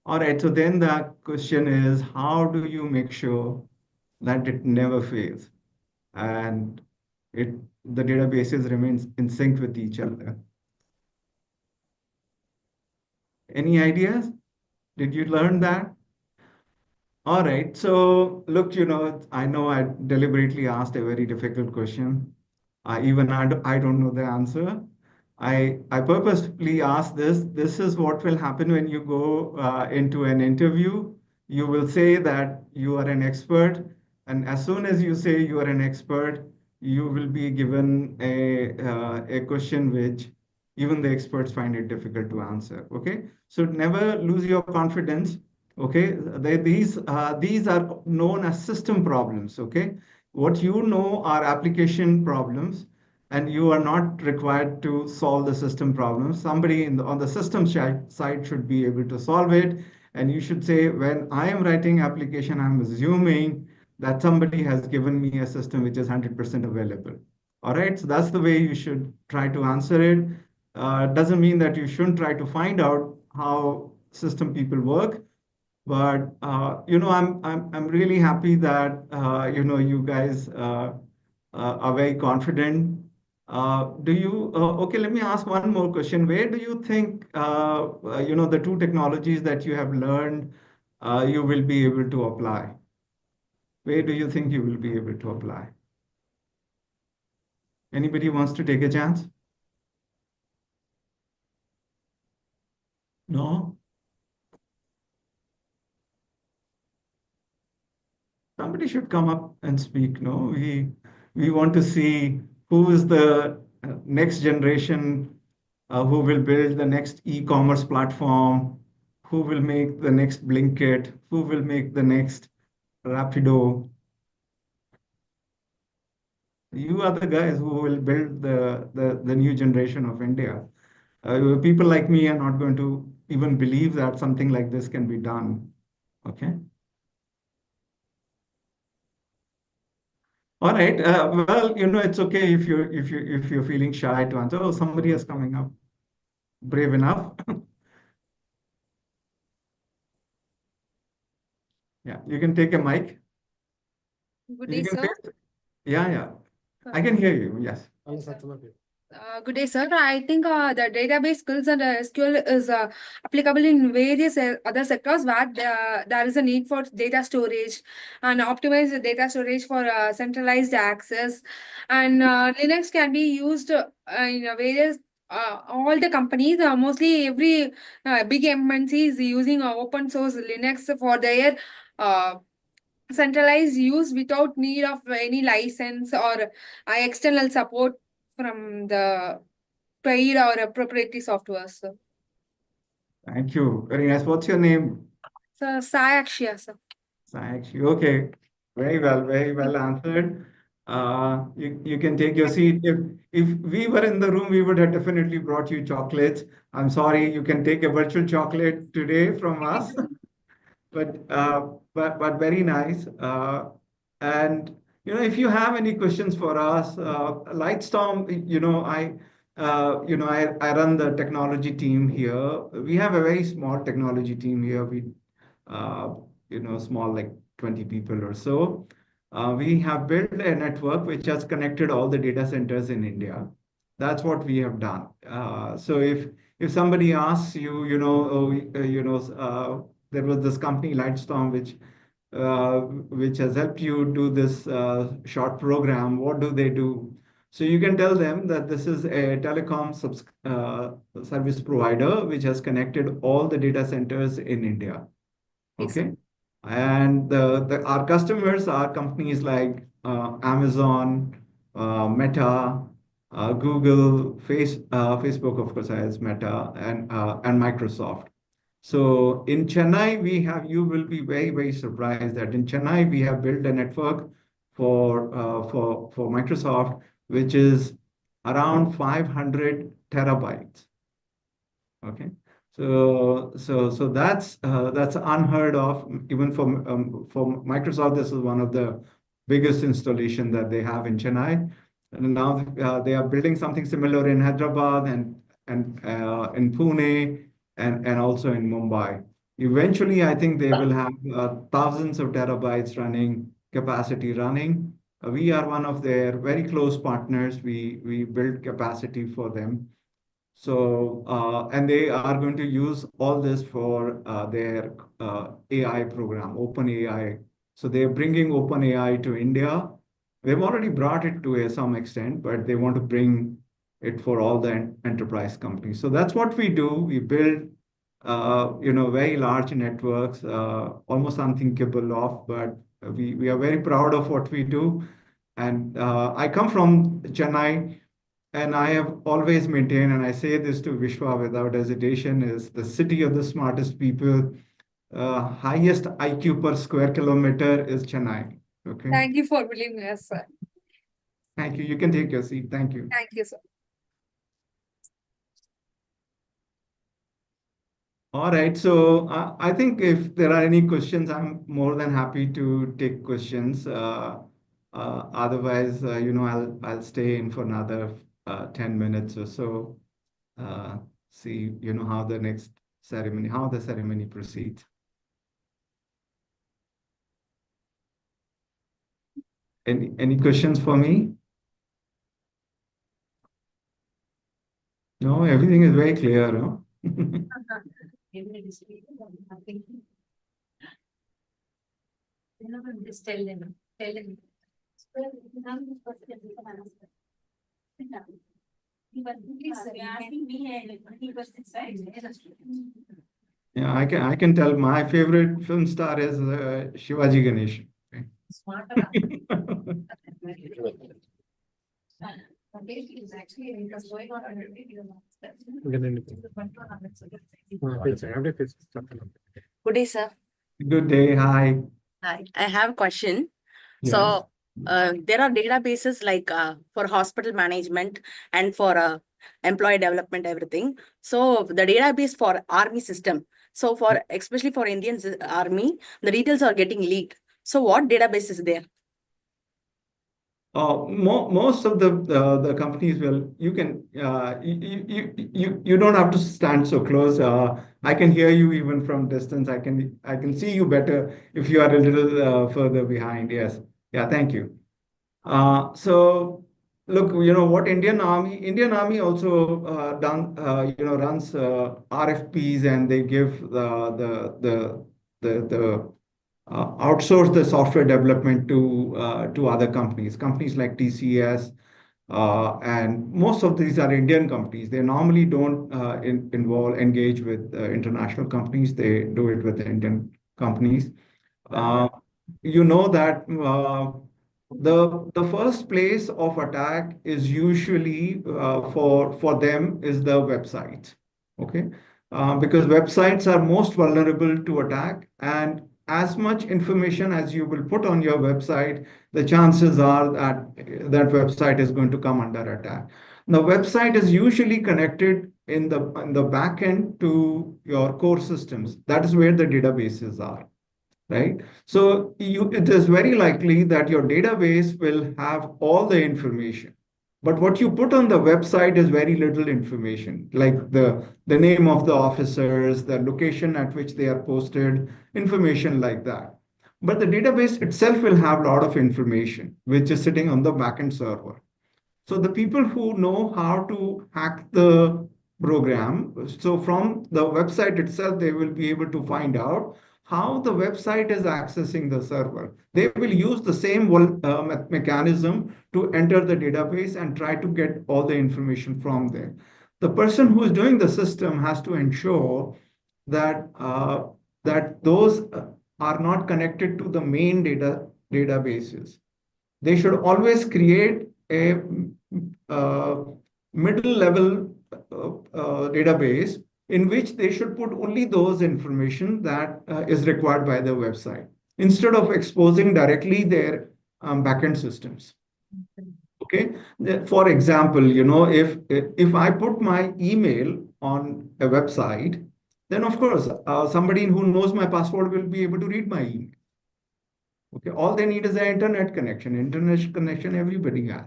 All right. So then the question is, how do you make sure that it never fails and it the databases remains in sync with each other? Any ideas? Did you learn that? All right. So look, I know I deliberately asked a very difficult question. I don't know the answer. I purposefully asked this. This is what will happen when you go into an interview. You will say that you are an expert, and as soon as you say you are an expert, you will be given a question which even the experts find it difficult to answer. Okay, so never lose your confidence. Okay, these are known as system problems. Okay, what you know are application problems, and you are not required to solve the system problems. Somebody on the system side should be able to solve it. And you should say, when I am writing application, I'm assuming that somebody has given me a system which is 100% available. All right, so that's the way you should try to answer it. Doesn't mean that you shouldn't try to find out how system people work, but I'm really happy that you guys are very confident. Okay, let me ask one more question. Where do you think the two technologies that you have learned you will be able to apply? Where do you think you will be able to apply? Anybody wants to take a chance? No? Somebody should come up and speak. No, we want to see who is the next generation who will build the next e-commerce platform, who will make the next Blinkit, who will make the next Rapido. You are the guys who will build the new generation of India. People like me are not going to even believe that something like this can be done. Okay. All right. Well, it's okay if you're feeling shy to answer. Oh, somebody is coming up. Brave enough. Yeah, you can take a mic. Good You day, can sir. yeah, yeah. I can hear you. Yes. Good day, sir. I think the database skills and SQL is applicable in various other sectors where there is a need for data storage and optimize the data storage for centralized access. And Linux can be used in various all the companies. Mostly every big MNC is using open source Linux for their centralized use without need of any license or external support from the paid or proprietary software. So, Thank you. Very nice. What's your name? Sayakshya, sir. Actually, okay. Very well answered. You can take your seat. If we were in the room, we would have definitely brought you chocolates. I'm sorry, you can take a virtual chocolate today from us. But very nice. And if you have any questions for us, Lightstorm, I run the technology team here. We have a very small technology team here. Uh, small, like 20 people or so. We have built a network which has connected all the data centers in India. That's what we have done. So if somebody asks you, there was this company Lightstorm which has helped you do this short program. What do they do? So you can tell them that this is a telecom service provider which has connected all the data centers in India. Okay. And our customers are companies like Amazon, Meta, Google, Facebook, of course, has Meta, and Microsoft. So in Chennai, you will be very surprised that in Chennai, we have built a network for Microsoft, which is around 500 terabytes. Okay. So that's unheard of even for Microsoft. This is one of the biggest installation that they have in Chennai. And now they are building something similar in Hyderabad and in Pune and also in Mumbai. Eventually, I think they will have thousands of terabytes running capacity running. We are one of their very close partners. We build capacity for them. So, and they are going to use all this for their AI program, OpenAI. So they're bringing OpenAI to India. They've already brought it to some extent, but they want to bring it for all the enterprise companies. So that's what we do. We build, very large networks, almost unthinkable of, but we are very proud of what we do. And I come from Chennai. And I have always maintained, and I say this to Vishwa without hesitation, is the city of the smartest people. Highest IQ per square kilometer is Chennai. Okay. Thank you for believing us, sir. Thank you. You can take your seat. Thank you. Thank you, sir. All right. So I think if there are any questions, I'm more than happy to take questions. Otherwise, I'll stay in for another 10 minutes or so. See, how the ceremony proceeds. Any questions for me? No, everything is very clear, no? Just tell them. Yeah, I can tell my favorite film star is Shivaji Ganesh. Okay. Good day, sir. Good day. Hi. Hi, I have a question. Yes. So, there are databases like for hospital management and for employee development, everything. So, the database for army system. So, for especially for Indian army, the details are getting leaked. So, what database is there? Most of the companies will. You can you don't have to stand so close. I can hear you even from distance. I can see you better if you are a little further behind. Yes. Yeah. Thank you. So look, what Indian Army also runs RFPs, and they give the outsource the software development to other companies like TCS, and most of these are Indian companies. They normally don't engage with international companies. They do it with the Indian companies. You know that the first place of attack is usually for them is the website. Okay. Because websites are most vulnerable to attack, and as much information as you will put on your website, the chances are that that website is going to come under attack. The website is usually connected in the back end to your core systems. That is where the databases are, right? So it is very likely that your database will have all the information. But what you put on the website is very little information, like the name of the officers, the location at which they are posted, information like that. But the database itself will have a lot of information, which is sitting on the backend server. So the people who know how to hack the program, so from the website itself, they will be able to find out how the website is accessing the server. They will use the same mechanism to enter the database and try to get all the information from there. The person who is doing the system has to ensure that that those are not connected to the main databases. They should always create a middle level database in which they should put only those information that is required by the website instead of exposing directly their backend systems. Okay. For example, if I put my email on a website, then of course somebody who knows my password will be able to read my email. Okay. All they need is an internet connection. Internet connection everybody has.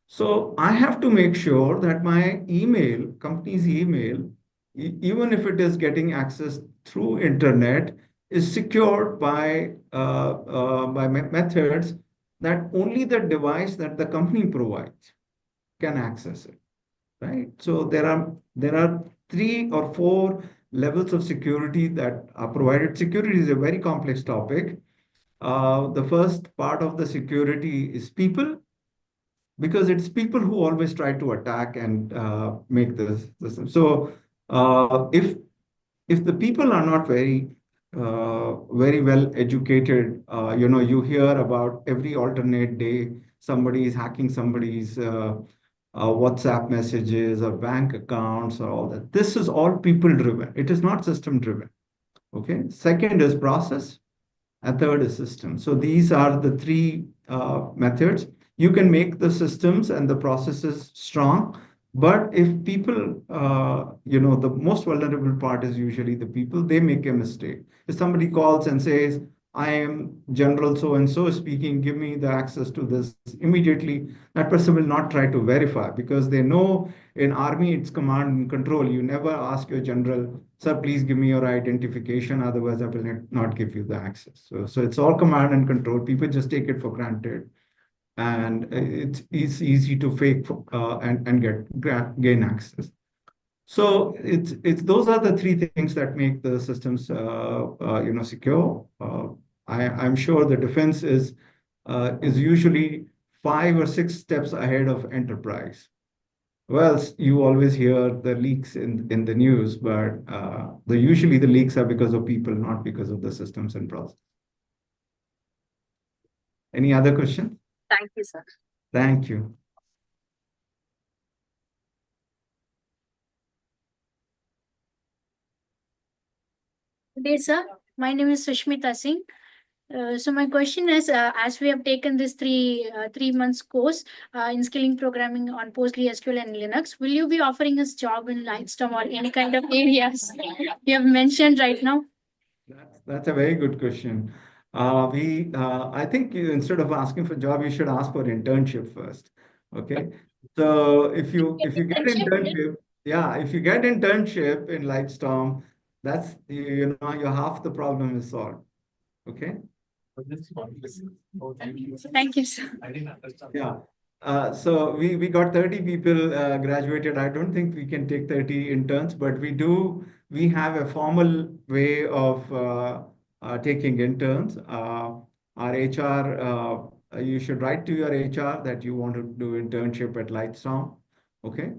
So I have to make sure that my email, company's email, even if it is getting access through internet, is secured by methods that only the device that the company provides can access it, right? So there are 3 or 4 levels of security that are provided. Security is a very complex topic. The first part of the security is people, because it's people who always try to attack and make this system. So if the people are not very well educated, you hear about every alternate day somebody is hacking somebody's WhatsApp messages or bank accounts or all that. This is all people driven. It is not system driven. Okay. Second is process, and third is system. So these are the 3 methods. You can make the systems and the processes strong, but if people, the most vulnerable part is usually the people. They make a mistake. If somebody calls and says, I am General so and so speaking, give me the access to this immediately, that person will not try to verify, because they know in army it's command and control. You never ask your general, sir, please give me your identification, otherwise I will not give you the access. So it's all command and control. People just take it for granted, and it's easy to fake and gain access. So it's those are the 3 things that make the systems secure. I'm sure the defense is usually 5 or 6 steps ahead of enterprise. Well, you always hear the leaks in the news, but usually the leaks are because of people, not because of the systems and process. Any other question? Thank you, sir. Thank you. Good day, sir. My name is Sushmita Singh. So my question is, as we have taken this 3 months course in skilling programming on PostgreSQL and Linux, will you be offering us job in Lightstorm or any kind of areas you have mentioned right now? That's a very good question. I think instead of asking for job, you should ask for internship first. Okay. So if you get internship, yeah, if you get internship in Lightstorm, that's your half the problem is solved. Okay. Thank you, sir. Yeah. So we got 30 people graduated. I don't think we can take 30 interns, but we have a formal way of taking interns. Our HR, you should write to your HR that you want to do internship at Lightstorm. Okay.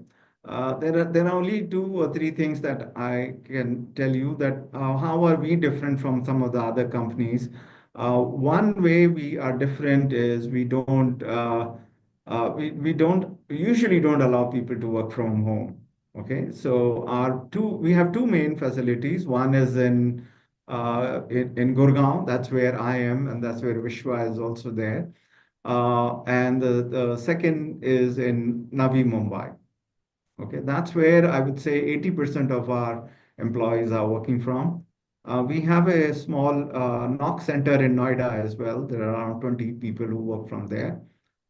There are only 2 or 3 things that I can tell you that how are we different from some of the other companies. One way we are different is we usually don't allow people to work from home. Okay, so we have 2 main facilities. One is in Gurgaon, that's where I am, and that's where Vishwa is also there. And the second is in Navi Mumbai. Okay, that's where I would say 80% of our employees are working from. We have a small NOC center in Noida as well. There are around 20 people who work from there.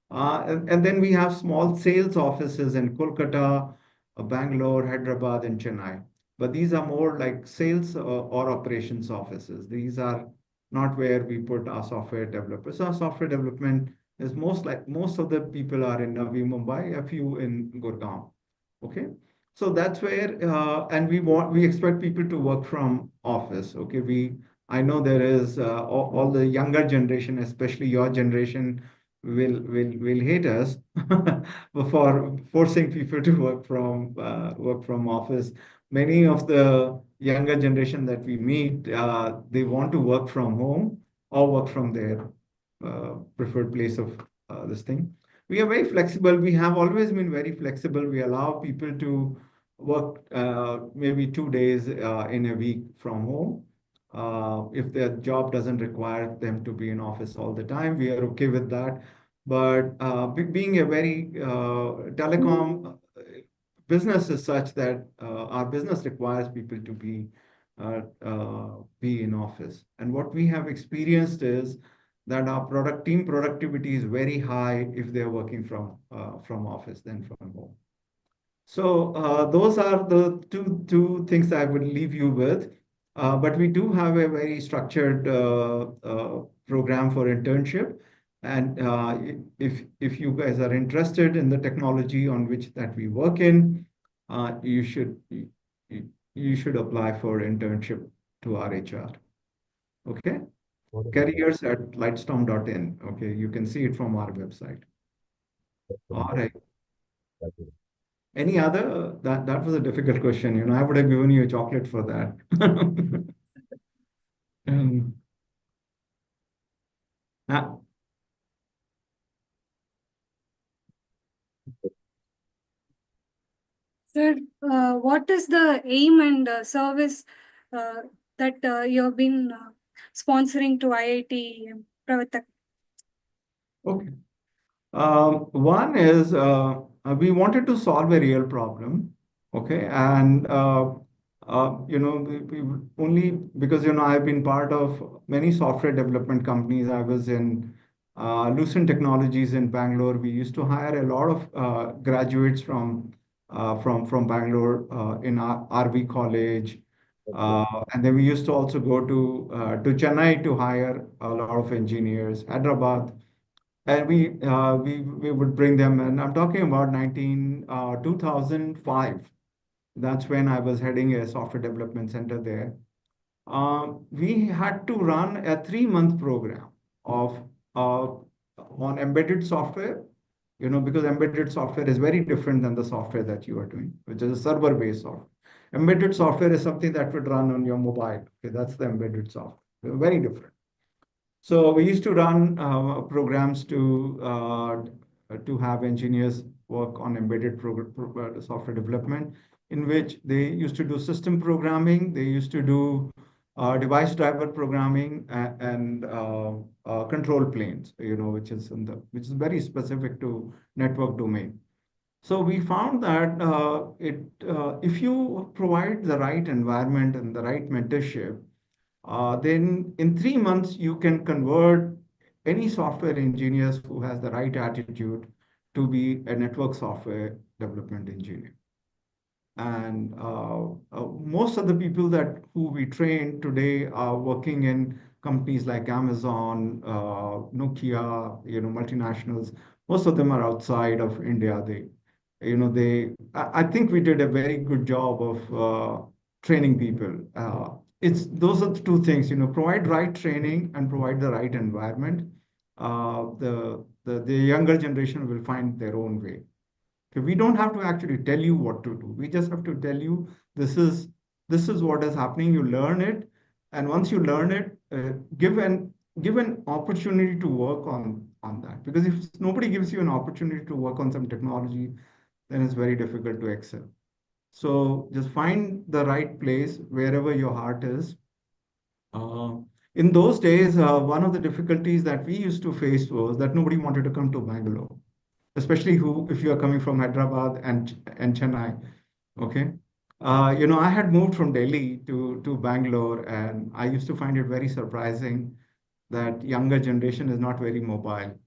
And then we have small sales offices in Kolkata, Bangalore, Hyderabad, and Chennai. But these are more like sales or operations offices. These are not where we put our software developers. Our software development is most of the people are in Navi Mumbai, a few in Gurgaon. Okay. So that's where, and we expect people to work from office. Okay. I know there is all the younger generation, especially your generation, will hate us for forcing people to work from office. Many of the younger generation that we meet, they want to work from home or work from their preferred place of this thing. We are very flexible. We have always been very flexible. We allow people to work maybe 2 days in a week from home. If their job doesn't require them to be in office all the time, we are okay with that. But being a very telecom business is such that our business requires people to be in office. And what we have experienced is that our team productivity is very high if they're working from office than from home. So those are the two things I would leave you with. But we do have a very structured program for internship. And if you guys are interested in the technology on which that we work in, you should apply for internship to our HR. Okay? Careers at lightstorm.in. Okay, you can see it from our website. All right. Any other? That was a difficult question. You know, I would have given you a chocolate for that. Um, ah, Sir, what is the aim and service that you have been sponsoring to IIT Pravartak? okay. One is we wanted to solve a real problem. Okay, and we only because I've been part of many software development companies. I was in Lucent Technologies in Bangalore. We used to hire a lot of graduates from Bangalore in our RV college. And then we used to also go to Chennai to hire a lot of engineers, Hyderabad, and we would bring them. And I'm talking about 2005. That's when I was heading a software development center there. We had to run a 3-month program of on embedded software, because embedded software is very different than the software that you are doing, which is a server-based software. Embedded software is something that would run on your mobile. Okay, that's the embedded software. Very different. So we used to run programs to have engineers work on embedded software development, in which they used to do system programming, they used to do device driver programming and control planes, which is very specific to network domain. So we found that if you provide the right environment and the right mentorship, then in 3 months, you can convert any software engineers who has the right attitude to be a network software development engineer. And most of the people who we train today are working in companies like Amazon, Nokia, multinationals. Most of them are outside of India. I think we did a very good job of training people. Those are the two things, provide right training and provide the right environment. The younger generation will find their own way. Okay, we don't have to actually tell you what to do. We just have to tell you this is what is happening. You learn it, and once you learn it, give an opportunity to work on that. Because if nobody gives you an opportunity to work on some technology, then it's very difficult to excel. So just find the right place wherever your heart is. In those days, one of the difficulties that we used to face was that nobody wanted to come to Bangalore, especially if you are coming from Hyderabad and Chennai. Okay. I had moved from Delhi to Bangalore, and I used to find it very surprising that younger generation is not very mobile.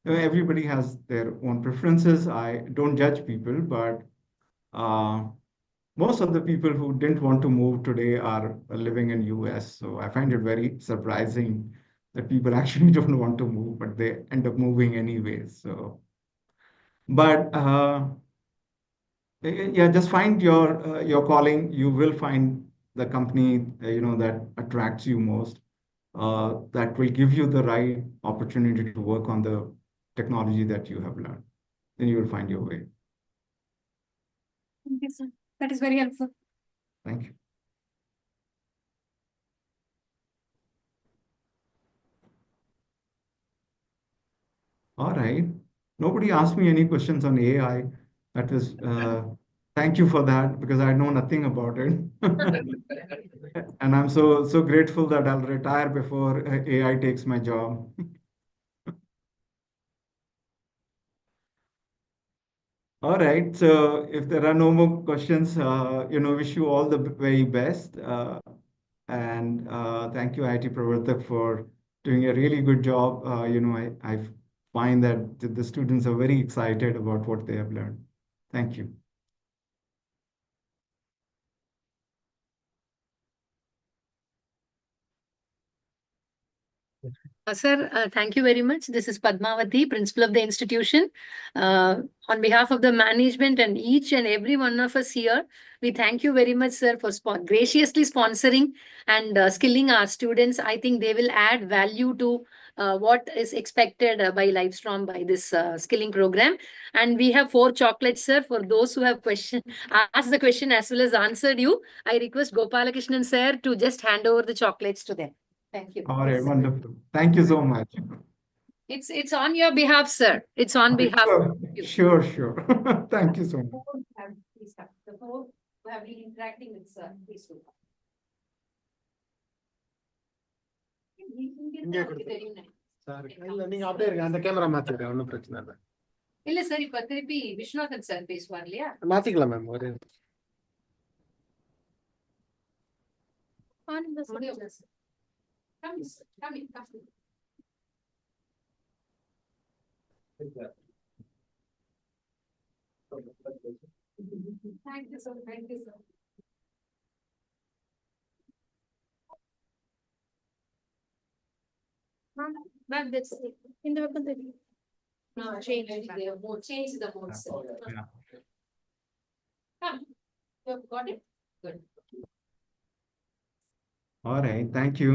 Everybody has their own preferences. I don't judge people, but most of the people who didn't want to move today are living in US. So I find it very surprising that people actually don't want to move, but they end up moving anyway. So, but yeah, just find your calling. You will find the company that attracts you most. That will give you the right opportunity to work on the technology that you have learned. Then you will find your way. Thank you, sir. That is very helpful. Thank you. All right. Nobody asked me any questions on AI. That is, thank you for that, because I know nothing about it. And I'm so grateful that I'll retire before AI takes my job. All right. So if there are no more questions, wish you all the very best. And thank you, IIT Pravartak, for doing a really good job. I find that the students are very excited about what they have learned. Thank you. Sir, thank you very much. This is Padmavati, principal of the institution. On behalf of the management and each and every one of us here, we thank you very much, sir, for graciously sponsoring and skilling our students. I think they will add value to what is expected by Livestream by this skilling program. And we have 4 chocolates, sir, for those who have asked the question as well as answered you. I request Gopalakrishnan, sir, to just hand over the chocolates to them. Thank you. All right, wonderful. Thank you so much. It's on your behalf, sir. It's on behalf of you. Sure. Thank you so much. Please have the 4 who have been interacting with sir. Please do. இல்ல sir இப்ப திருப்பி Viswanathan sir பேசுவார் இல்லையா மாத்திக்கலாம் ma'am ஒரு Thank you, sir. Thank you, sir. Ma'am, that's in the weapon. No, change the mode. Change the mode, sir. Yeah. Come. You have got it? Good. All right, thank you.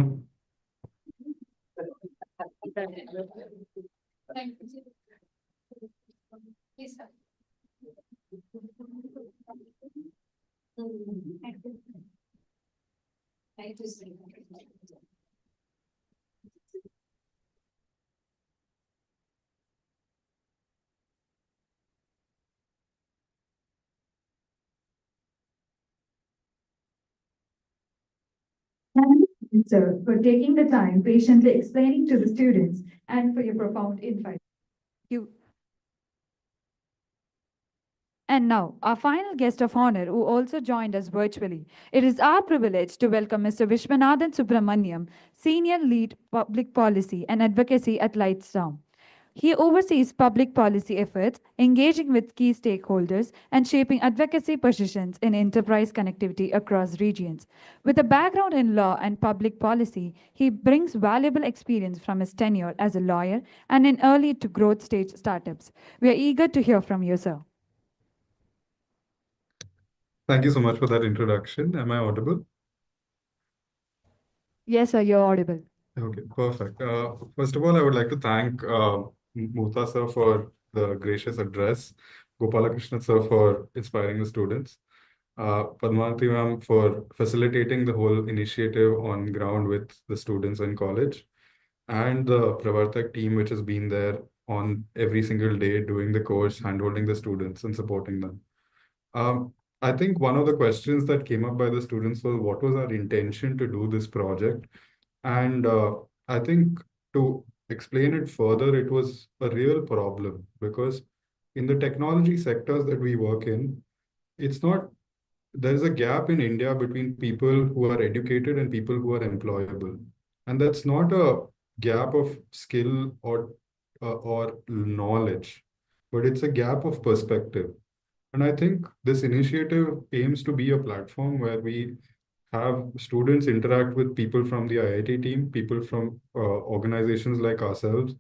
Thank you. Please have. Thank you, sir. Thank you, sir, for taking the time patiently explaining to the students and for your profound insight. You. And now, our final guest of honor who also joined us virtually. It is our privilege to welcome Mr. Vishwanathan Subramaniam, Senior Lead Public Policy and Advocacy at Lightstone. He oversees public policy efforts, engaging with key stakeholders, and shaping advocacy positions in enterprise connectivity across regions. With a background in law and public policy, he brings valuable experience from his tenure as a lawyer and in early to growth stage startups. We are eager to hear from you, sir. Thank you so much for that introduction. Am I audible? Yes, sir, you're audible. Okay, perfect. First of all, I would like to thank Mutha sir for the gracious address, Gopalakrishnan sir for inspiring the students, Padmavati ma'am for facilitating the whole initiative on ground with the students in college, and the Pravartak team, which has been there on every single day doing the course, handholding the students and supporting them. I think one of the questions that came up by the students was what was our intention to do this project? And I think to explain it further, it was a real problem because in the technology sectors that we work in, there's a gap in India between people who are educated and people who are employable. And that's not a gap of skill or knowledge, but it's a gap of perspective. And I think this initiative aims to be a platform where we have students interact with people from the IIT team, people from organizations like ourselves,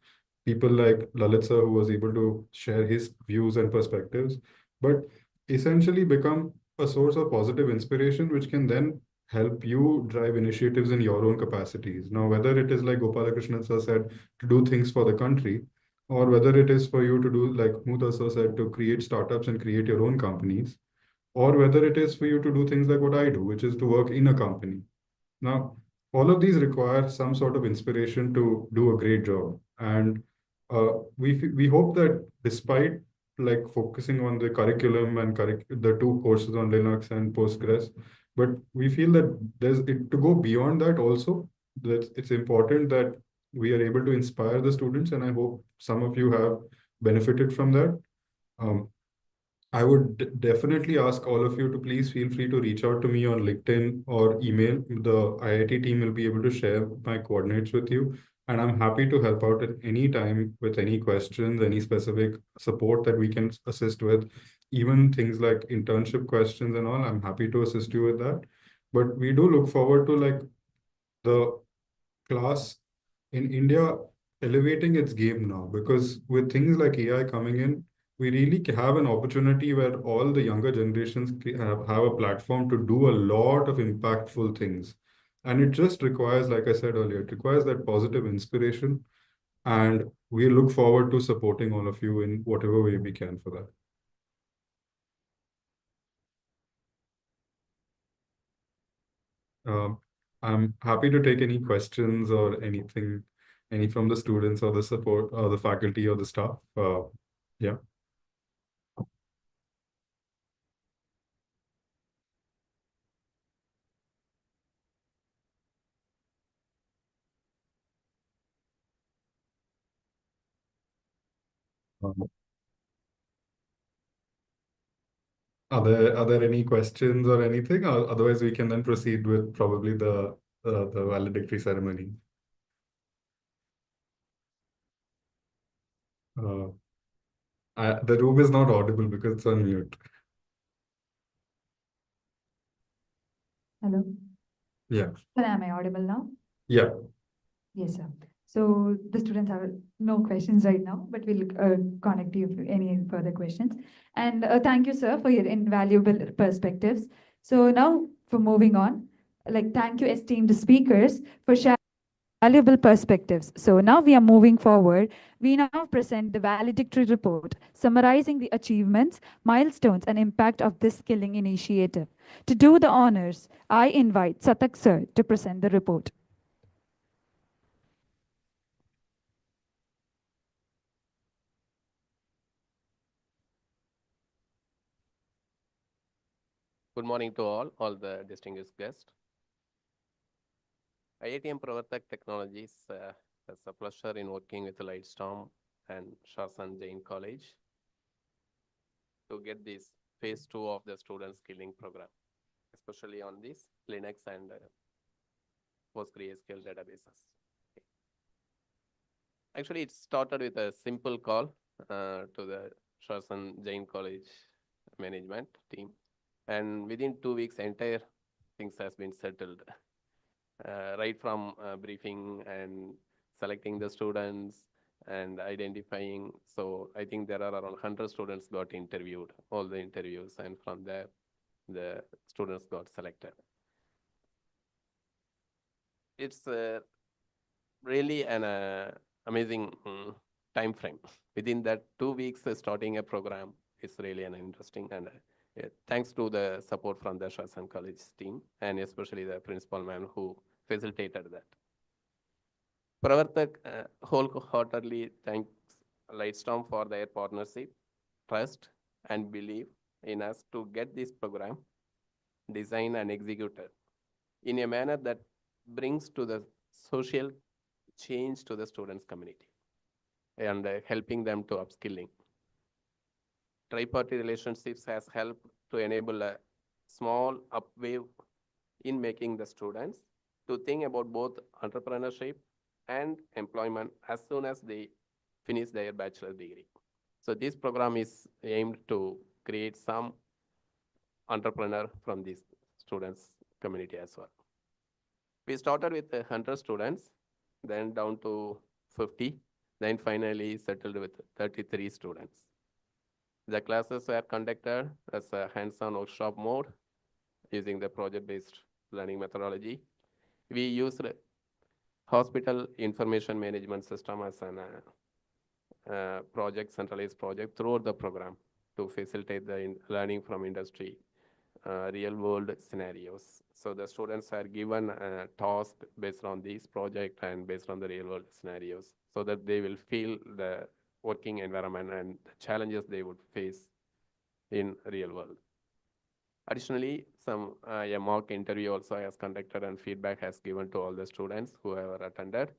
people like Lalit sir, who was able to share his views and perspectives, but essentially become a source of positive inspiration, which can then help you drive initiatives in your own capacities. Now, whether it is like Gopalakrishnan sir said, to do things for the country, or whether it is for you to do, like Mutha sir said, to create startups and create your own companies, or whether it is for you to do things like what I do, which is to work in a company. Now, all of these require some sort of inspiration to do a great job. And we hope that despite like focusing on the curriculum and the 2 courses on Linux and Postgres, but we feel that to go beyond that also, that it's important that we are able to inspire the students, and I hope some of you have benefited from that. I would definitely ask all of you to please feel free to reach out to me on LinkedIn or email. The IIT team will be able to share my coordinates with you. And I'm happy to help out at any time with any questions, any specific support that we can assist with, even things like internship questions and all. I'm happy to assist you with that. But we do look forward to like the class in India elevating its game now, because with things like AI coming in, we really have an opportunity where all the younger generations have a platform to do a lot of impactful things. And it just requires, like I said earlier, it requires that positive inspiration. And we look forward to supporting all of you in whatever way we can for that. I'm happy to take any questions or anything, any from the students or the support or the faculty or the staff. Yeah. Um, Are there any questions or anything? Or otherwise, we can then proceed with probably the valedictory ceremony. Uh, the room is not audible because it's on mute. Hello. Yeah. Sir, am I audible now? Yeah. Yes, sir. So the students have no questions right now, but we'll connect you if any further questions. And thank you, sir, for your invaluable perspectives. So now for moving on, like thank you, esteemed speakers, for sharing valuable perspectives. So now we are moving forward. We now present the valedictory report summarizing the achievements, milestones, and impact of this skilling initiative. To do the honors, I invite Satak sir to present the report. Good morning to all the distinguished guests. IITM Pravartak Technologies has a pleasure in working with Lightstorm and Shasan Jain College to get this phase 2 of the student skilling program, especially on this Linux and PostgreSQL databases. Actually, it started with a simple call to the Shasan Jain College management team. And within 2 weeks, entire things has been settled. Right from briefing and selecting the students and identifying. So I think there are around 100 students got interviewed, all the interviews, and from there, the students got selected. It's really an amazing time frame. Within that 2 weeks, starting a program is really an interesting, and thanks to the support from the Shasan College team, and especially the principal man who facilitated that. Pravartak wholeheartedly thanks Lightstorm for their partnership, trust, and belief in us to get this program designed and executed in a manner that brings to the social change to the students' community and helping them to upskilling. Tripartite relationships has helped to enable a small upwave in making the students to think about both entrepreneurship and employment as soon as they finish their bachelor degree. So this program is aimed to create some entrepreneur from this students community as well. We started with 100 students, then down to 50, then finally settled with 33 students. The classes were conducted as a hands-on workshop mode using the project-based learning methodology. We used hospital information management system as an project, centralized project throughout the program to facilitate the learning from industry, real-world scenarios. So the students are given a task based on this project and based on the real-world scenarios, so that they will feel the working environment and the challenges they would face in real world. Additionally, a mock interview also has conducted and feedback has given to all the students who have attended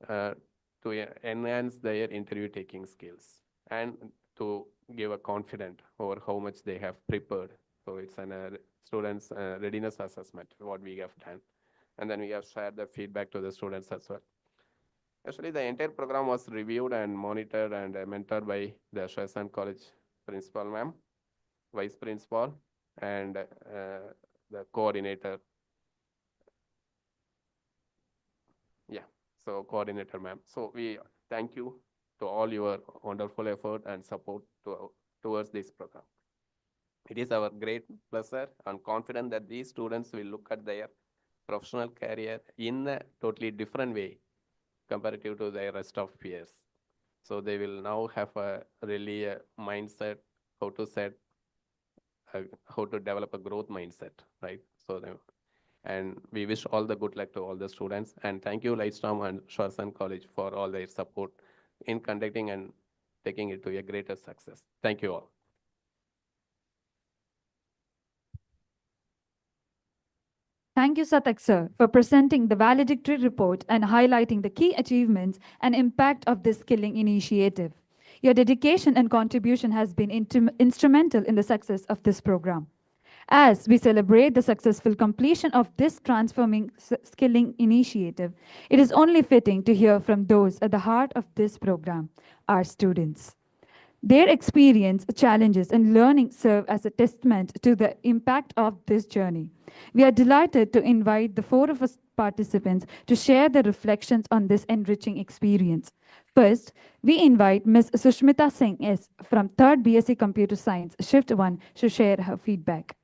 to enhance their interview taking skills and to give a confidence over how much they have prepared. So it's an students' readiness assessment, what we have done. And then we have shared the feedback to the students as well. Actually, the entire program was reviewed and monitored and mentored by the Shresan College principal ma'am, vice principal, and the coordinator. Yeah, so coordinator ma'am. So we thank you to all your wonderful effort and support towards this program. It is our great pleasure and confident that these students will look at their professional career in a totally different way comparative to their rest of peers. So they will now have a really mindset how to set, how to develop a growth mindset, right? So and we wish all the good luck to all the students. And thank you, Lightstorm and Shwarsan College, for all their support in conducting and taking it to a greater success. Thank you all. Thank you, Satak sir, for presenting the valedictory report and highlighting the key achievements and impact of this skilling initiative. Your dedication and contribution has been instrumental in the success of this program. As we celebrate the successful completion of this transforming skilling initiative, it is only fitting to hear from those at the heart of this program, our students. Their experience, challenges, and learning serve as a testament to the impact of this journey. We are delighted to invite the four of us participants to share their reflections on this enriching experience. First, we invite Ms. Sushmita Singh S. from 3rd BSc Computer Science, Shift 1, to share her feedback.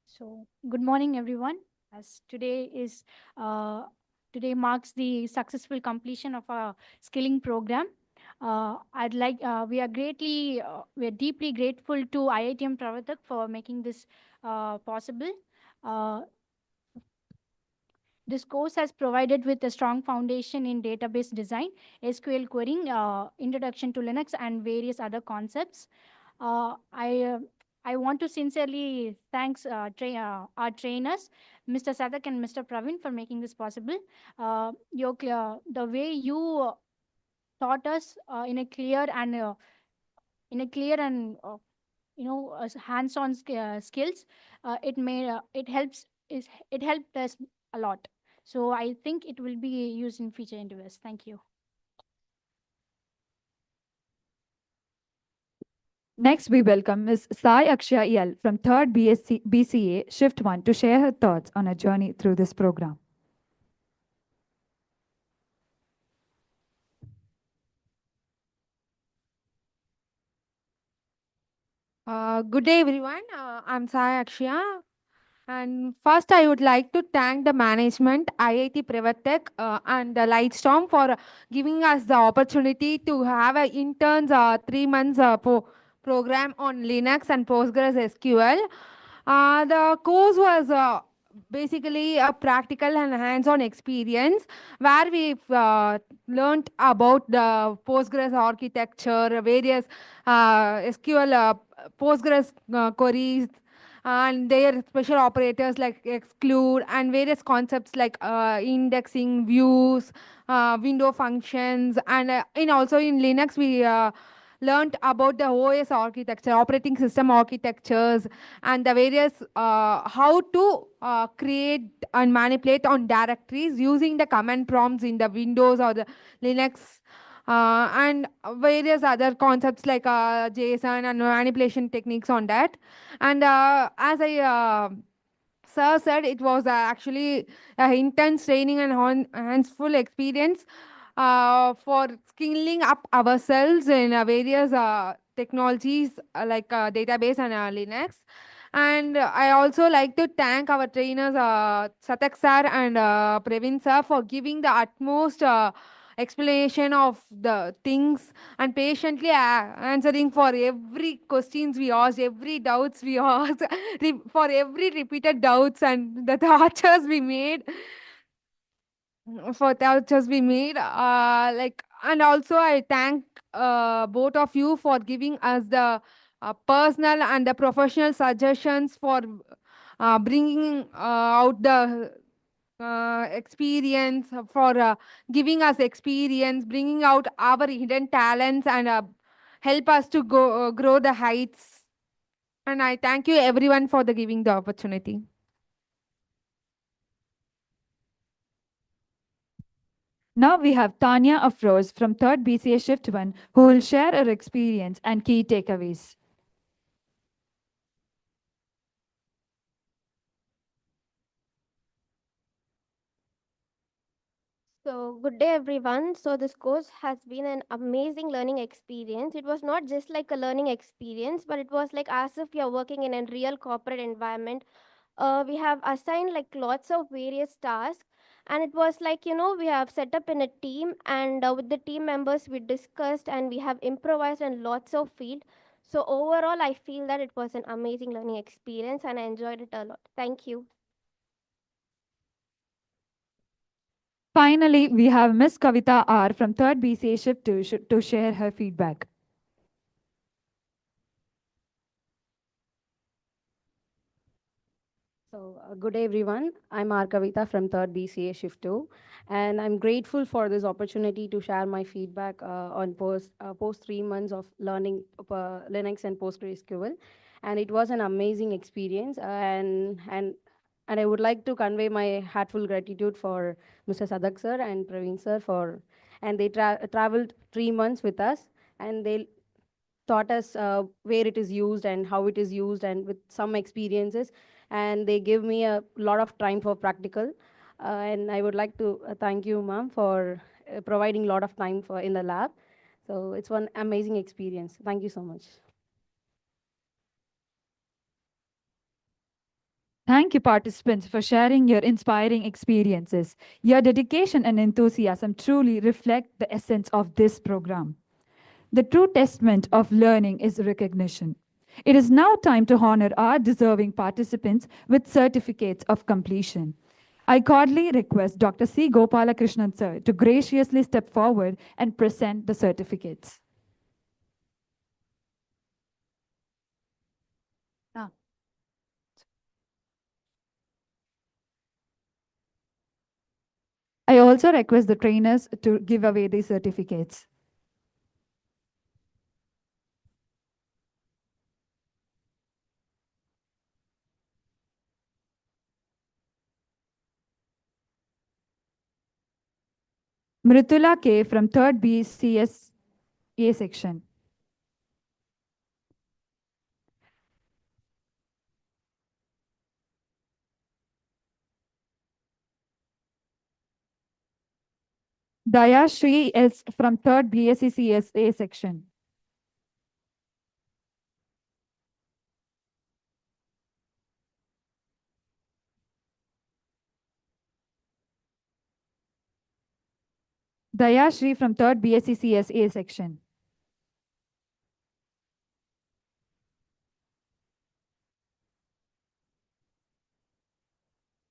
So, good morning, everyone. As today marks the successful completion of our skilling program. We are deeply grateful to IITM Pravartak for making this possible. This course has provided with a strong foundation in database design, SQL querying, introduction to Linux, and various other concepts. I want to sincerely thanks our trainers, Mr. Sadak and Mr. Praveen, for making this possible. The way you taught us in a clear and hands-on skills, it helped us a lot. So I think it will be used in future endeavors. Thank you. Next, we welcome Ms. Sai Akshya EL from 3rd BCA, Shift 1, to share her thoughts on her journey through this program. Good day, everyone. I'm Sai Akshya. And first, I would like to thank the management, IIT Pravartak, and the Lightstorm for giving us the opportunity to have an interns 3 months program on Linux and PostgreSQL. The course was basically a practical and hands-on experience where we've learned about the Postgres architecture, various SQL Postgres queries, and their special operators like exclude and various concepts like indexing, views, window functions, and also in Linux we learned about the OS architecture, operating system architectures, and the various how to create and manipulate on directories using the command prompts in the Windows or the Linux, and various other concepts like JSON and manipulation techniques on that. And as I sir said, it was actually intense training and hands-full experience for skilling up ourselves in various technologies like database and Linux. And I also like to thank our trainers, Satak sir and Praveen sir, for giving the utmost explanation of the things and patiently answering for every questions we asked, every doubts we asked, for every repeated doubts and the tortures we made. And also I thank both of you for giving us the personal and the professional suggestions for bringing out the experience, for giving us experience, bringing out our hidden talents, and help us to grow the heights. And I thank you everyone for the giving the opportunity. Now we have Tanya Afroz from 3rd BCA Shift 1 who will share her experience and key takeaways. So, good day, everyone. So, this course has been an amazing learning experience. It was not just like a learning experience, but it was like as if you're working in a real corporate environment. We have assigned like lots of various tasks, and it was like, we have set up in a team, and with the team members, we discussed and we have improvised in lots of field. So, overall, I feel that it was an amazing learning experience, and I enjoyed it a lot. Thank you. Finally, we have Miss Kavita R from 3rd BCA Shift 2 to share her feedback. So, good day, everyone. I'm R. Kavita from 3rd BCA Shift 2, and I'm grateful for this opportunity to share my feedback on post 3 months of learning Linux and PostgreSQL, and it was an amazing experience. And I would like to convey my heartful gratitude for Mr. Sadak sir and Praveen sir and they traveled 3 months with us, and they taught us where it is used and how it is used and with some experiences, and they give me a lot of time for practical, and I would like to thank you, ma'am, for providing a lot of time for in the lab. So it's one amazing experience. Thank you so much. Thank you, participants, for sharing your inspiring experiences. Your dedication and enthusiasm truly reflect the essence of this program. The true testament of learning is recognition. It is now time to honor our deserving participants with certificates of completion. I cordially request Dr. C. Gopalakrishnan sir to graciously step forward and present the certificates. I also request the trainers to give away the certificates. Mritula K from 3rd BCS A section. Dayashri S from 3rd BSc CSA section. Dayashri from 3rd BSc CSA section.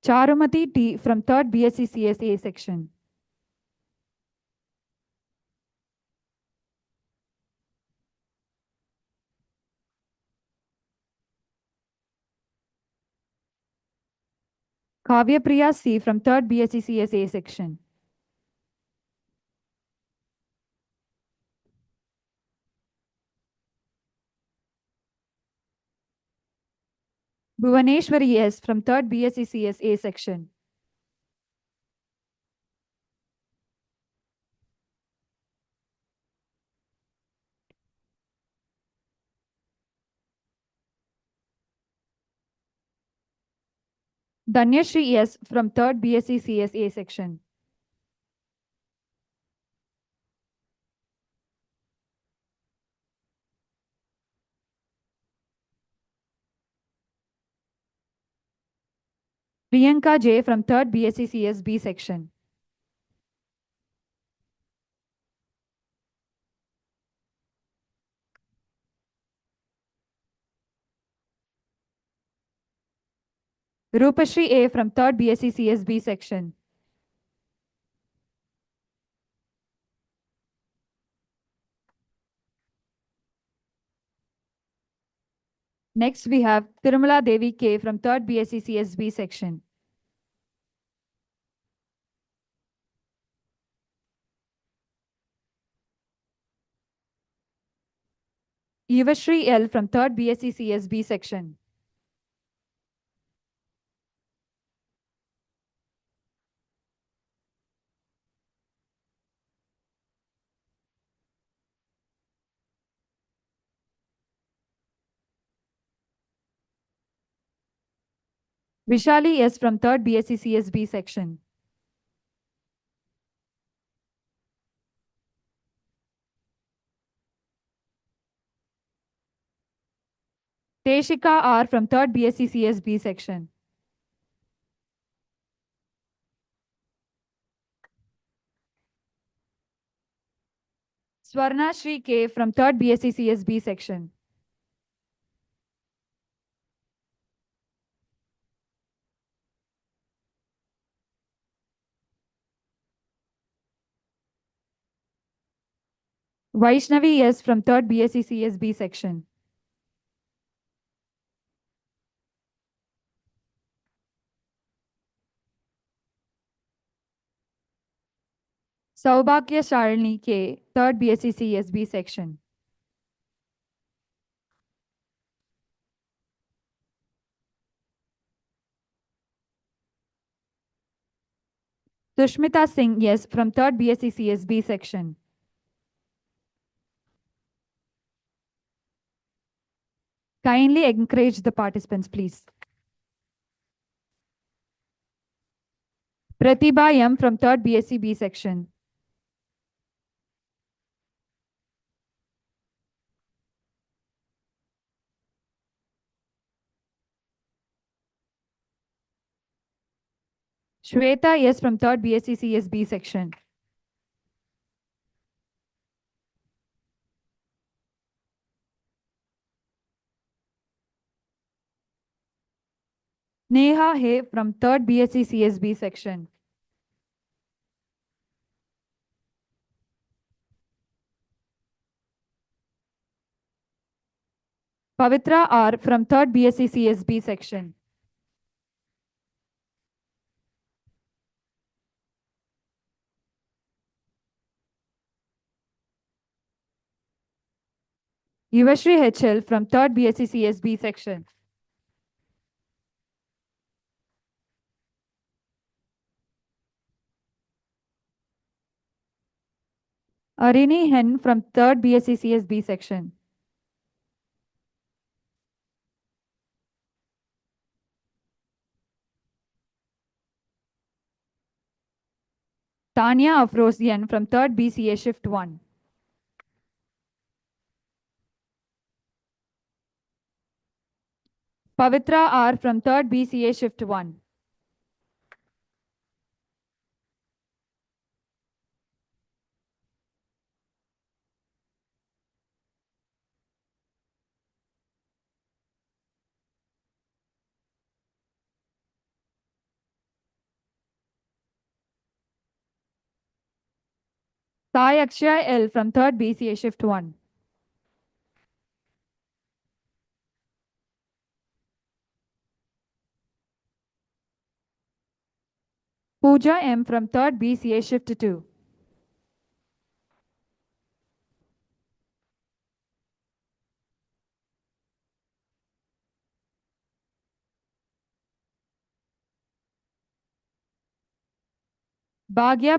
Charumati T from 3rd BSc CSA section. Kavya Priya C from 3rd BSc CSA section. Bhuvaneshwari S from 3rd BSc CSA section. Danyashri S from 3rd BSc CSA section. Priyanka J from 3rd BSc CSB section. Rupashri A from 3rd BSc CSB section. Next, we have Tirumala Devi K from 3rd BSc CSB section. Yuvashri L from 3rd BSc CSB section. Vishali S from 3rd BSc CSB section. Teshika R from 3rd BSc CSB section. Swarna Shri K from 3rd BSc CSB section. Vaishnavi S from 3rd BSc CSB section. Saubhagya Shalini K, 3rd BSc CSB section. Sushmita Singh S from 3rd BSc CSB section. Kindly encourage the participants, please. Pratibha M from 3rd BSc B section. Shweta S from 3rd BSc CSB section. Neha He from 3rd BSc CSB section. Pavitra R from 3rd BSc CSB section. Yuvashri HL from 3rd BSc CSB section. Arini Hen from 3rd BSc CSB section. Tanya Afrosian from 3rd BCA Shift 1. Pavitra R from 3rd BCA Shift 1. Sai Akshaya L from 3rd BCA Shift 1. Pooja M from 3rd BCA Shift 2. Bhagya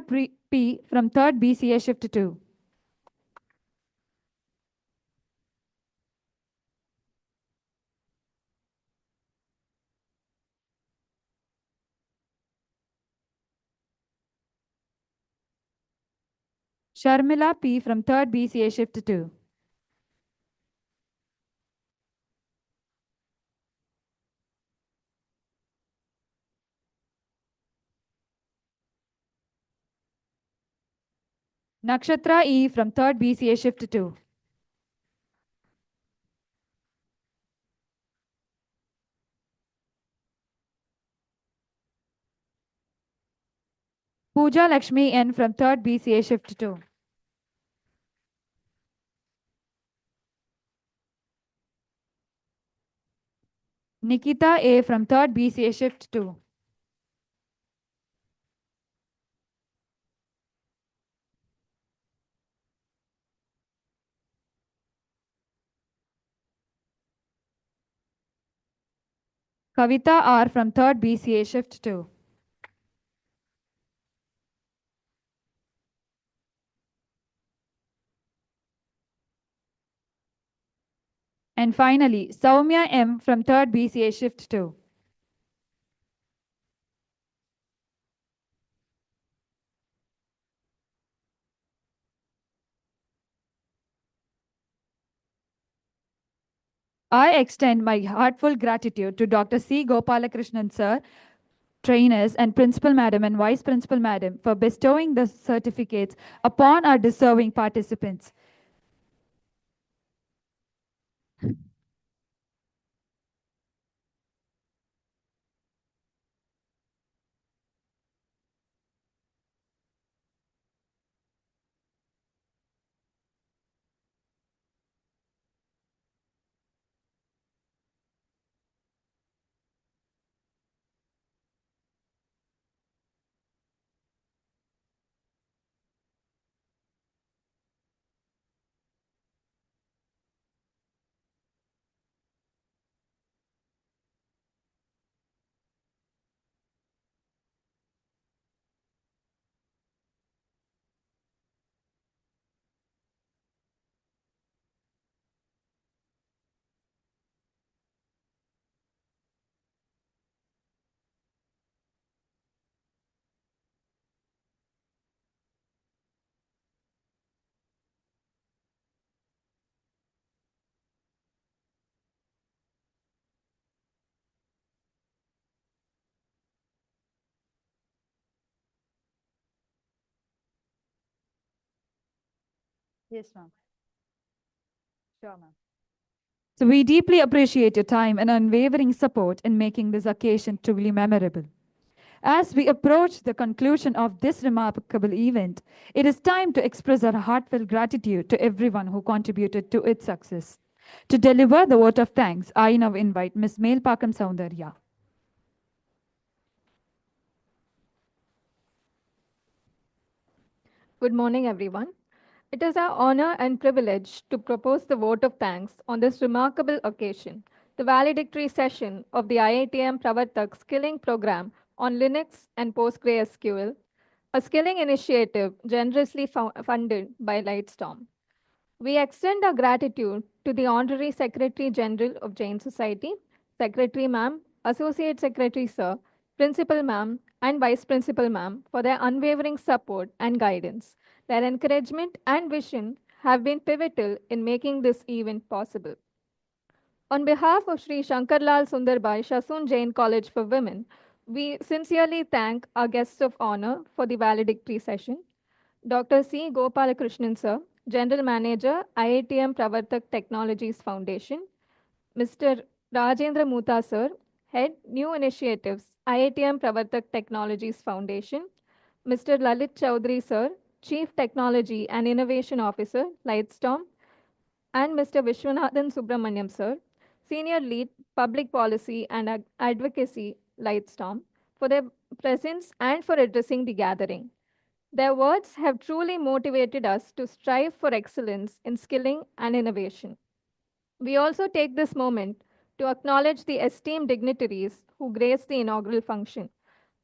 P from 3rd BCA Shift 2. Sharmila P from 3rd BCA Shift 2. Nakshatra E from 3rd BCA Shift 2. Pooja Lakshmi N from 3rd BCA Shift 2. Nikita A from 3rd BCA Shift 2. Kavita R. from 3rd BCA Shift 2. And finally, Soumya M. from 3rd BCA Shift 2. I extend my heartfelt gratitude to Dr. C. Gopalakrishnan sir, trainers and Principal Madam and Vice Principal Madam for bestowing the certificates upon our deserving participants. Yes, ma'am. Sure, ma'am. So we deeply appreciate your time and unwavering support in making this occasion truly memorable. As we approach the conclusion of this remarkable event, it is time to express our heartfelt gratitude to everyone who contributed to its success. To deliver the vote of thanks, I now invite Ms. Melpakam Soundarya. Good morning, everyone. It is our honor and privilege to propose the vote of thanks on this remarkable occasion, the valedictory session of the IITM Pravartak Skilling Program on Linux and PostgreSQL, a skilling initiative generously funded by Lightstorm. We extend our gratitude to the Honorary Secretary General of Jain Society, Secretary Ma'am, Associate Secretary Sir, Principal Ma'am, and Vice Principal Ma'am for their unwavering support and guidance. Their encouragement and vision have been pivotal in making this event possible. On behalf of Sri Shankarlal Sundarbai Shasun Jain College for Women, we sincerely thank our guests of honor for the valedictory session. Dr. C. Gopalakrishnan Sir, General Manager, IITM Pravartak Technologies Foundation. Mr. Rajendra Mutha Sir, Head, New Initiatives, IITM Pravartak Technologies Foundation. Mr. Lalit Chaudhary Sir, Chief Technology and Innovation Officer, Lightstorm. And Mr. Vishwanathan Subramaniam Sir, Senior Lead, Public Policy and Advocacy, Lightstorm, for their presence and for addressing the gathering. Their words have truly motivated us to strive for excellence in skilling and innovation. We also take this moment to acknowledge the esteemed dignitaries who graced the inaugural function.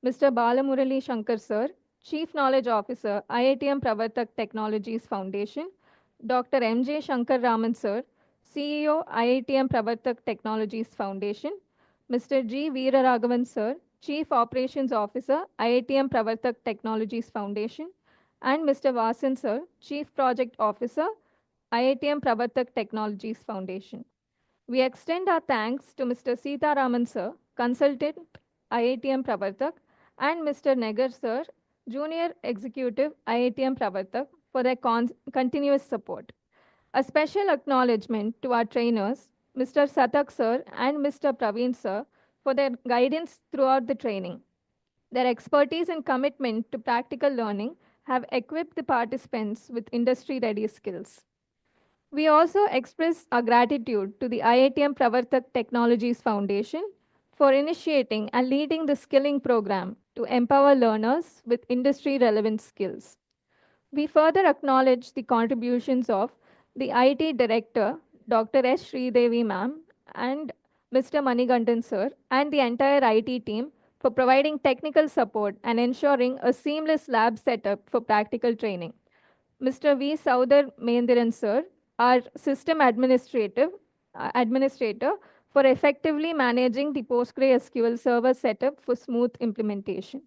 Mr. Balamurali Shankar Sir, Chief Knowledge Officer, IITM Pravartak Technologies Foundation, Dr. M.J. Shankar Raman Sir, CEO, IITM Pravartak Technologies Foundation, Mr. G. Veeraraghavan Sir, Chief Operations Officer, IITM Pravartak Technologies Foundation, and Mr. Vasan Sir, Chief Project Officer, IITM Pravartak Technologies Foundation. We extend our thanks to Mr. Sita Raman Sir, Consultant, IITM Pravartak, and Mr. Negar Sir, Junior Executive, IITM Pravartak, for their continuous support. A special acknowledgement to our trainers, Mr. Satak Sir and Mr. Praveen Sir, for their guidance throughout the training. Their expertise and commitment to practical learning have equipped the participants with industry-ready skills. We also express our gratitude to the IITM Pravartak Technologies Foundation for initiating and leading the skilling program to empower learners with industry-relevant skills. We further acknowledge the contributions of the IT Director, Dr. S. Sridevi Ma'am, and Mr. Manigandan sir, and the entire IT team for providing technical support and ensuring a seamless lab setup for practical training. Mr. V. Saudar Mendiran sir, our system administrator, for effectively managing the PostgreSQL server setup for smooth implementation.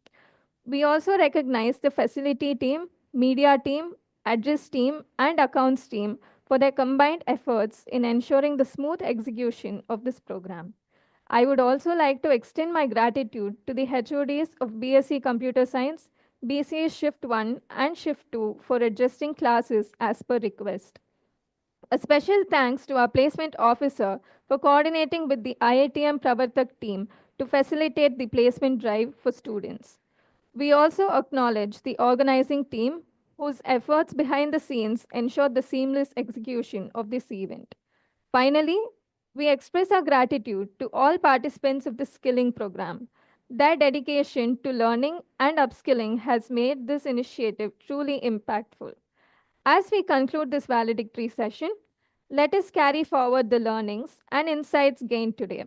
We also recognize the facility team, media team, address team, and accounts team for their combined efforts in ensuring the smooth execution of this program. I would also like to extend my gratitude to the HODs of BSc Computer Science, BCA Shift 1 and Shift 2 for adjusting classes as per request. A special thanks to our placement officer for coordinating with the IITM Pravartak team to facilitate the placement drive for students. We also acknowledge the organizing team whose efforts behind the scenes ensured the seamless execution of this event. Finally, we express our gratitude to all participants of the skilling program. Their dedication to learning and upskilling has made this initiative truly impactful. As we conclude this valedictory session, let us carry forward the learnings and insights gained today.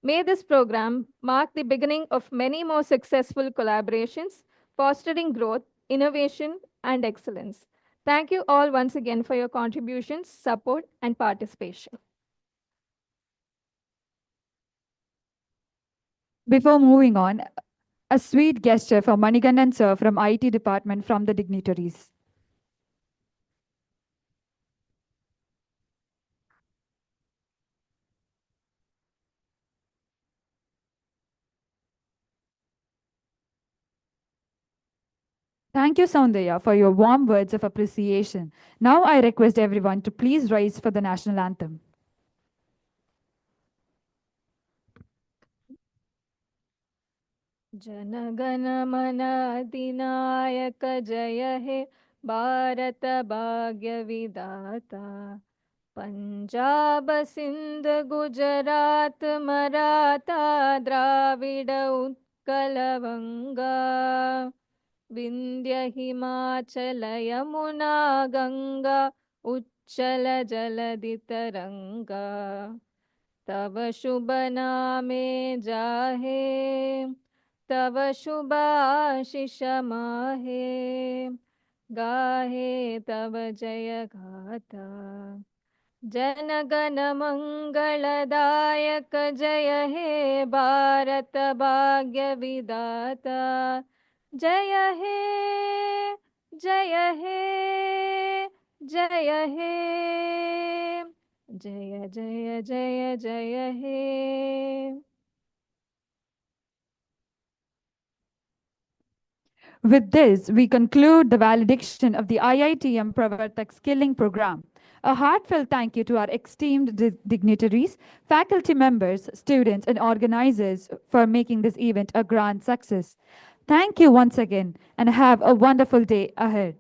May this program mark the beginning of many more successful collaborations, fostering growth, innovation, and excellence. Thank you all once again for your contributions, support, and participation. Before moving on, a sweet gesture for Manigandan sir from IT department from the dignitaries. Thank you, Soundaya, for your warm words of appreciation. Now I request everyone to please rise for the national anthem. जनगण मन अधिनायक जय हे भारत भाग्य विधाता पंजाब सिंध गुजरात मराठा द्राविड उत्कल बंगा विंध्य हिमाचल यमुना गंगा उच्चल जलधि तरंगा तव शुभ नामे जाहे तव शुभ आशीष माहे गाहे तव जय गाथा जन गण मंगलदायक जय हे भारत भाग्य विधाता जय हे जय हे जय हे जय जय जय जय हे. With this, we conclude the valediction of the IITM Pravartak Skilling Program. A heartfelt thank you to our esteemed dignitaries, faculty members, students, and organizers for making this event a grand success. Thank you once again, and have a wonderful day ahead.